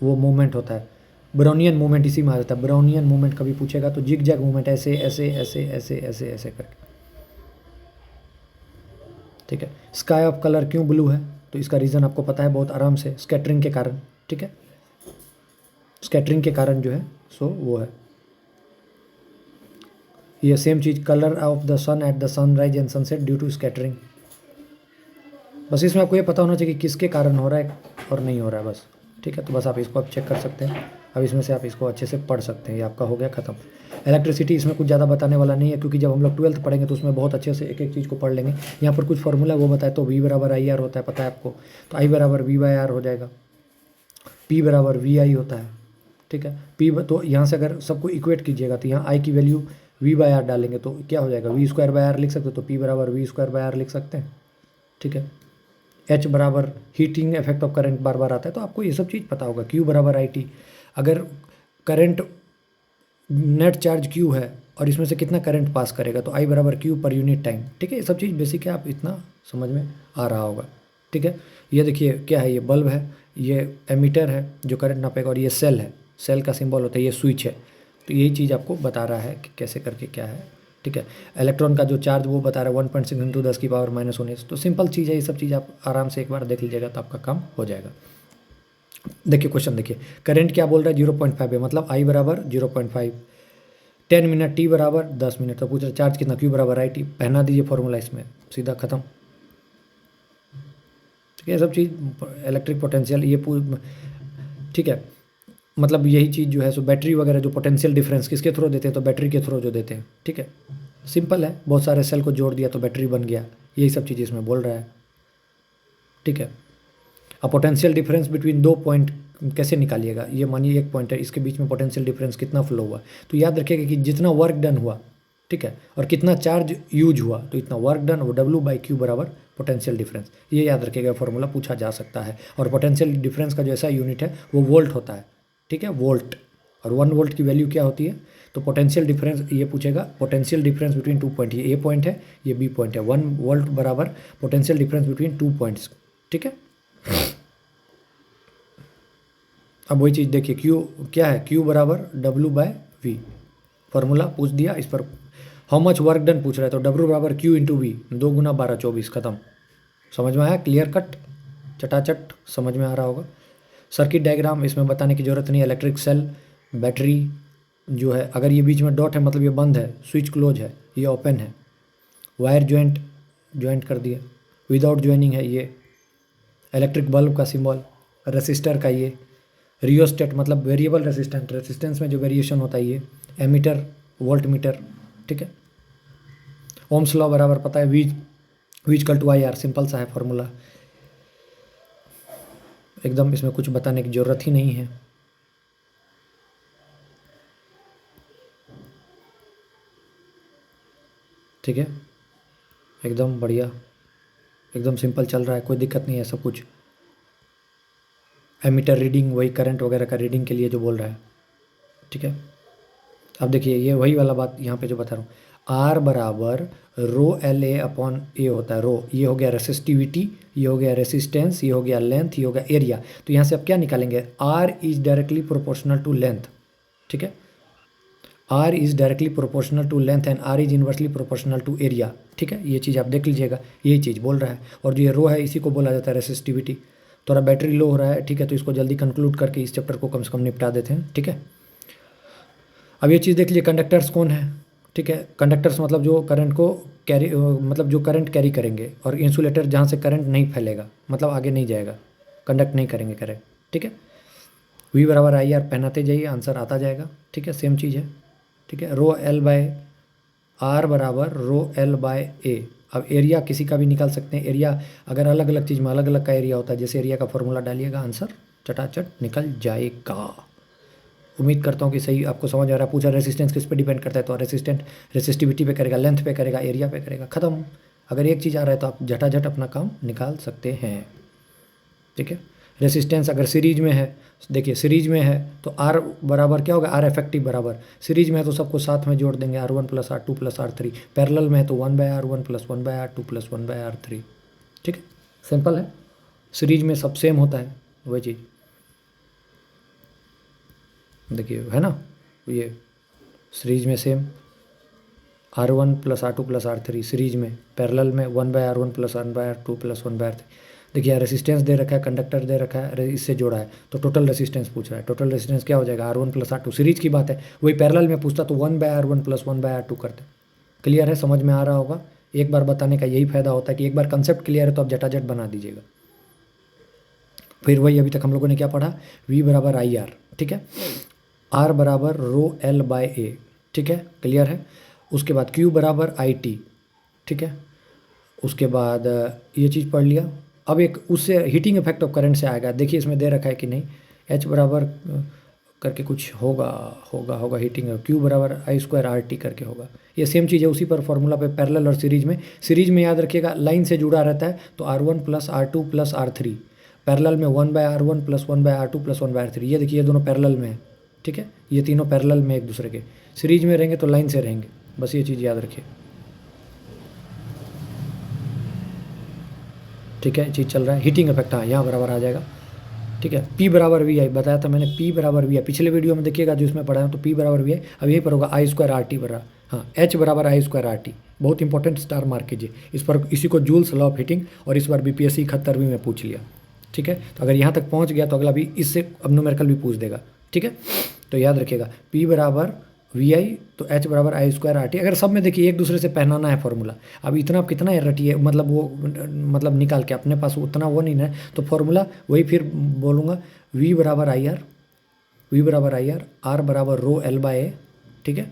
वो मूवमेंट होता है, ब्राउनियन मूवमेंट इसी में आ जाता है। ब्राउनियन मूवमेंट कभी पूछेगा तो जिग जैग मूवमेंट, ऐसे ऐसे ऐसे ऐसे ऐसे ऐसे करके, ठीक है। स्काई ऑफ कलर क्यों ब्लू है, तो इसका रीज़न आपको पता है बहुत आराम से, स्कैटरिंग के कारण, ठीक है। स्कैटरिंग के कारण जो है सो वो है ये सेम चीज़, colour of the sun at the sunrise and sunset due to scattering. बस इसमें आपको ये पता होना चाहिए कि किसके कारण हो रहा है और नहीं हो रहा है, बस, ठीक है। तो बस आप इसको आप चेक कर सकते हैं। अब इसमें से आप इसको अच्छे से पढ़ सकते हैं। ये आपका हो गया ख़त्म। इलेक्ट्रिसिटी इसमें कुछ ज़्यादा बताने वाला नहीं है, क्योंकि जब हम लोग 12th पढ़ेंगे तो उसमें बहुत अच्छे से एक एक चीज़ को पढ़ लेंगे। यहाँ पर कुछ फॉर्मूला वो बताए, तो V बराबर IR होता है, पता है आपको, तो I बराबर V बाय R हो जाएगा, P बराबर VI होता है, ठीक है। P तो यहाँ से अगर सबको इक्वेट कीजिएगा तो यहाँ I की वैल्यू V बाय R डालेंगे तो क्या हो जाएगा, V स्क्वायर बाय R लिख सकते हो, तो P बराबर V स्क्वायर बाय R लिख सकते हैं, ठीक है। H बराबर हीटिंग इफेक्ट ऑफ करंट बार बार आता है, तो आपको ये सब चीज़ पता होगा। Q बराबर IT, अगर करंट नेट चार्ज Q है और इसमें से कितना करंट पास करेगा, तो I बराबर Q पर यूनिट टाइम, ठीक है। ये सब चीज़ बेसिक है, आप इतना समझ में आ रहा होगा, ठीक है। ये देखिए क्या है, ये बल्ब है, ये एमीटर है जो करंट नापेगा, और ये सेल है, सेल का सिंबल होता है, ये स्विच है। तो यही चीज़ आपको बता रहा है कि कैसे करके क्या है, ठीक है। इलेक्ट्रॉन का जो चार्ज वो बता रहा है 1.6 × 10⁻⁻�19। तो सिंपल चीज़ है, ये सब चीज़ आप आराम से एक बार देख लीजिएगा तो आपका काम हो जाएगा। देखिए क्वेश्चन देखिए, करंट क्या बोल रहा है 0.5 है, मतलब I बराबर 0.5, 10 मिनट, T बराबर 10 मिनट। तो पूछ रहे चार्ज कितना, Q बराबर IT, पहना दीजिए फॉर्मूला इसमें, सीधा खत्म, ठीक है। ये सब चीज़ इलेक्ट्रिक पोटेंशियल ये ठीक है। मतलब यही चीज़ जो है सो बैटरी वगैरह जो पोटेंशियल डिफरेंस किसके थ्रू देते हैं, तो बैटरी के थ्रू जो देते हैं, ठीक है। सिंपल है, बहुत सारे सेल को जोड़ दिया तो बैटरी बन गया, यही सब चीज़ इसमें बोल रहा है, ठीक है। अब पोटेंशियल डिफरेंस बिटवीन दो पॉइंट कैसे निकालिएगा, ये मानिए एक पॉइंट है, इसके बीच में पोटेंशियल डिफरेंस कितना फ्लो हुआ, तो याद रखिएगा कि जितना वर्क डन हुआ, ठीक है, और कितना चार्ज यूज हुआ, तो इतना वर्क डन वो W/Q बराबर पोटेंशियल डिफरेंस, ये याद रखिएगा, फॉर्मूला पूछा जा सकता है। और पोटेंशियल डिफरेंस का जो ऐसा यूनिट है वो वोल्ट होता है, ठीक है, वोल्ट। और 1 वोल्ट की वैल्यू क्या होती है, तो पोटेंशियल डिफरेंस ये पूछेगा, पोटेंशियल डिफरेंस बिटवीन 2 पॉइंट, ये A पॉइंट है, ये B पॉइंट है, 1 वोल्ट बराबर पोटेंशियल डिफरेंस बिटवीन 2 पॉइंट्स, ठीक है। अब वही चीज़ देखिए, Q क्या है, Q बराबर W/V, फॉर्मूला पूछ दिया, इस पर हाउ मच वर्क डन पूछ रहा है, तो W बराबर Q × V, 2 × 12 24, खत्म। समझ में आया, क्लियर कट, चटाचट समझ में आ रहा होगा। सर्किट डायग्राम इसमें बताने की ज़रूरत नहीं, इलेक्ट्रिक सेल, बैटरी जो है, अगर ये बीच में डॉट है मतलब ये बंद है, स्विच क्लोज है, ये ओपन है। वायर ज्वाइंट कर दिया, विदाउट ज्वाइनिंग है ये। इलेक्ट्रिक बल्ब का सिंबल, रेसिस्टर का ये, रियोस्टेट मतलब वेरिएबल रेसिस्टेंस में जो वेरिएशन होता है ये, एमीटर, वोल्ट मीटर, ठीक है। ओम्स लॉ बराबर पता है, V equal to IR, simple सा है फॉर्मूला, एकदम इसमें कुछ बताने की ज़रूरत ही नहीं है, ठीक है। एकदम बढ़िया, एकदम सिंपल चल रहा है, कोई दिक्कत नहीं है, सब कुछ। एमीटर रीडिंग वही करंट वगैरह का रीडिंग के लिए जो बोल रहा है, ठीक है। अब देखिए ये वही वाला बात यहाँ पे जो बता रहा हूँ, आर बराबर रो एल ए अपॉन ए होता है। रो ये हो गया रेसिस्टिविटी, ये हो गया रेसिस्टेंस, ये हो गया लेंथ, ये हो गया एरिया। तो यहाँ से आप क्या निकालेंगे, R is directly proportional to length, ठीक है। R is directly proportional to length and R is inversely proportional to area, ठीक है। ये चीज़ आप देख लीजिएगा, यही चीज़ बोल रहा है। और जो ये रो है इसी को बोला जाता है रेसिस्टिविटी। थोड़ा बैटरी लो हो रहा है, ठीक है, तो इसको जल्दी कंक्लूड करके इस चैप्टर को कम से कम निपटा देते हैं, ठीक है। अब ये चीज़ देख लीजिए, कंडक्टर्स कौन है, ठीक है। कंडक्टर्स मतलब जो करंट को कैरी, मतलब जो करंट कैरी करेंगे, और इंसुलेटर जहाँ से करंट नहीं फैलेगा, मतलब आगे नहीं जाएगा, कंडक्ट नहीं करेंगे करंट, ठीक है। वी बराबर आई आर पहनाते जाइए, आंसर आता जाएगा, ठीक है। सेम चीज़ है, ठीक है। रो एल बाय आर बराबर रो एल बाय ए। अब एरिया किसी का भी निकाल सकते हैं। एरिया अगर अलग अलग चीज़ में अलग अलग का एरिया होता है, जैसे एरिया का फॉर्मूला डालिएगा, आंसर चटाचट निकल जाएगा। उम्मीद करता हूँ कि सही आपको समझ आ रहा है। पूछा रेसिस्टेंस किस पे डिपेंड करता है, तो रेसिस्टेंट रेसिस्टिविटी पे करेगा, लेंथ पे करेगा, एरिया पे करेगा, ख़त्म। अगर एक चीज़ आ रहा है तो आप झटाझट अपना काम निकाल सकते हैं, ठीक है। रेसिस्टेंस अगर सीरीज में है, देखिए सीरीज में है तो आर बराबर क्या होगा, आर इफेक्टिव बराबर, सीरीज में है तो सबको साथ में जोड़ देंगे, R1 plus R2 plus R3। Parallel में है तो 1/R1 plus 1/R2 plus 1/R3, ठीक है। सिंपल है, सीरीज में सब सेम होता है, वही चीज़ देखिए है ना। ये सीरीज में same R1 plus R2 plus R3 series में, पैरेलल में 1/R1 plus 1/R2 plus 1/R3। देखिए रेसिस्टेंस दे रखा है, कंडक्टर दे रखा है, इससे जोड़ा है तो टोटल रेसिस्टेंस पूछ रहा है। टोटल रेसिस्टेंस क्या हो जाएगा, R1 प्लस R2, सीरीज की बात है। वही पैरेलल में पूछता तो 1/R1 प्लस 1/R2 करते। क्लियर है, समझ में आ रहा होगा। एक बार बताने का यही फायदा होता है कि एक बार कंसेप्ट क्लियर है तो आप झटाझट बना दीजिएगा। फिर वही अभी तक हम लोगों ने क्या पढ़ा, V बराबर आई आर, ठीक है, R बराबर रो एल बाय ए, ठीक है, क्लियर है। उसके बाद Q बराबर आई टी, ठीक है। उसके बाद ये चीज़ पढ़ लिया। अब एक उससे हीटिंग इफेक्ट ऑफ करंट से आएगा, देखिए इसमें दे रखा है कि नहीं, H बराबर करके कुछ होगा होगा होगा हीटिंग, Q बराबर I²RT करके होगा। ये सेम चीज़ है, उसी पर फॉर्मूला पे पैरेलल और सीरीज में याद रखिएगा लाइन से जुड़ा रहता है तो R1 plus R2 plus R3, parallel में 1/R1 plus 1/R2 plus 1/R3। ये देखिए ये दोनों पैरेलल में है, ठीक है, ये तीनों पैरेलल में एक दूसरे के। सीरीज में रहेंगे तो लाइन से रहेंगे, बस ये चीज़ याद रखिए, ठीक है। चीज़ चल रहा है, हीटिंग इफेक्ट, हाँ यहाँ बराबर आ जाएगा, ठीक है। P बराबर VI बताया था मैंने, P बराबर VI पिछले वीडियो में देखिएगा जो इसमें पढ़ाया तो P बराबर VI। अब यहीं पर होगा I²RT बराबर, हाँ H बराबर I²RT। बहुत इंपॉर्टेंट, स्टार मार्क कीजिए इस पर, इसी को जूल्स लॉ ऑफ हीटिंग, और इस बार BPSC 71वीं में पूछ लिया, ठीक है। तो अगर यहाँ तक पहुँच गया तो अगला भी इससे अब न्यूमेरिकल भी पूछ देगा, ठीक है। तो याद रखिएगा P बराबर VI तो H बराबर I²RT। अगर सब में देखिए एक दूसरे से पहनाना है फॉर्मूला, अब इतना आप कितना रटिए, मतलब वो मतलब निकाल के अपने पास उतना वो नहीं है, तो फॉर्मूला वही फिर बोलूँगा, V बराबर आई आर, V बराबर आई आर, R बराबर रो एल बाय ए, ठीक है,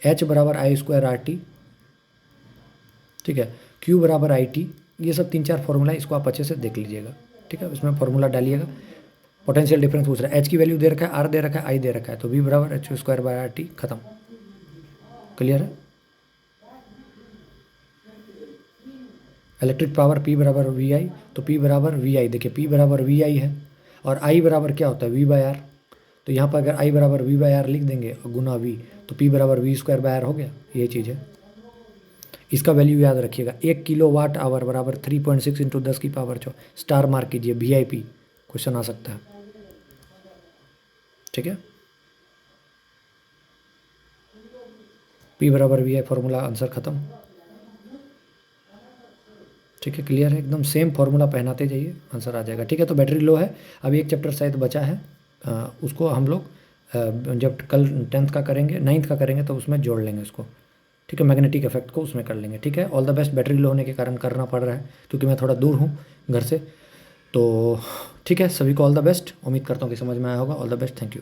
H बराबर I²RT, ठीक है, Q बराबर IT। ये सब 3-4 फॉर्मूला, इसको आप अच्छे से देख लीजिएगा, ठीक है। इसमें फॉर्मूला डालिएगा। पोटेंशियल डिफरेंस पूछ रहा है, H की वैल्यू दे रखा है, R दे रखा है, I दे रखा है, तो V बराबर H²/RT, खत्म। क्लियर है। इलेक्ट्रिक पावर P बराबर VI तो P बराबर VI, देखिए P बराबर VI है, और I बराबर क्या होता है, V/R। तो यहाँ पर अगर I बराबर V/R लिख देंगे और गुना V, तो P बराबर V²/R हो गया। ये चीज़ है, इसका वैल्यू याद रखिएगा। 1 किलोवाट आवर बराबर 3.6 × 10⁻⁴ स्टार मार्क कीजिए, VIP क्वेश्चन आ सकता है, ठीक है। P बराबर VI फॉर्मूला, आंसर खत्म, ठीक है। क्लियर है, एकदम सेम फॉर्मूला पहनाते जाइए, आंसर आ जाएगा, ठीक है। तो बैटरी लो है, अभी एक चैप्टर शायद बचा है, उसको हम लोग जब कल 10th का करेंगे, 9th का करेंगे तो उसमें जोड़ लेंगे उसको, ठीक है। मैग्नेटिक इफेक्ट को उसमें कर लेंगे, ठीक है। All the best. Battery low होने के कारण करना पड़ रहा है क्योंकि मैं थोड़ा दूर हूँ घर से, तो ठीक है। सभी को ऑल द बेस्ट, उम्मीद करता हूँ कि समझ में आया होगा। All the best, thank you.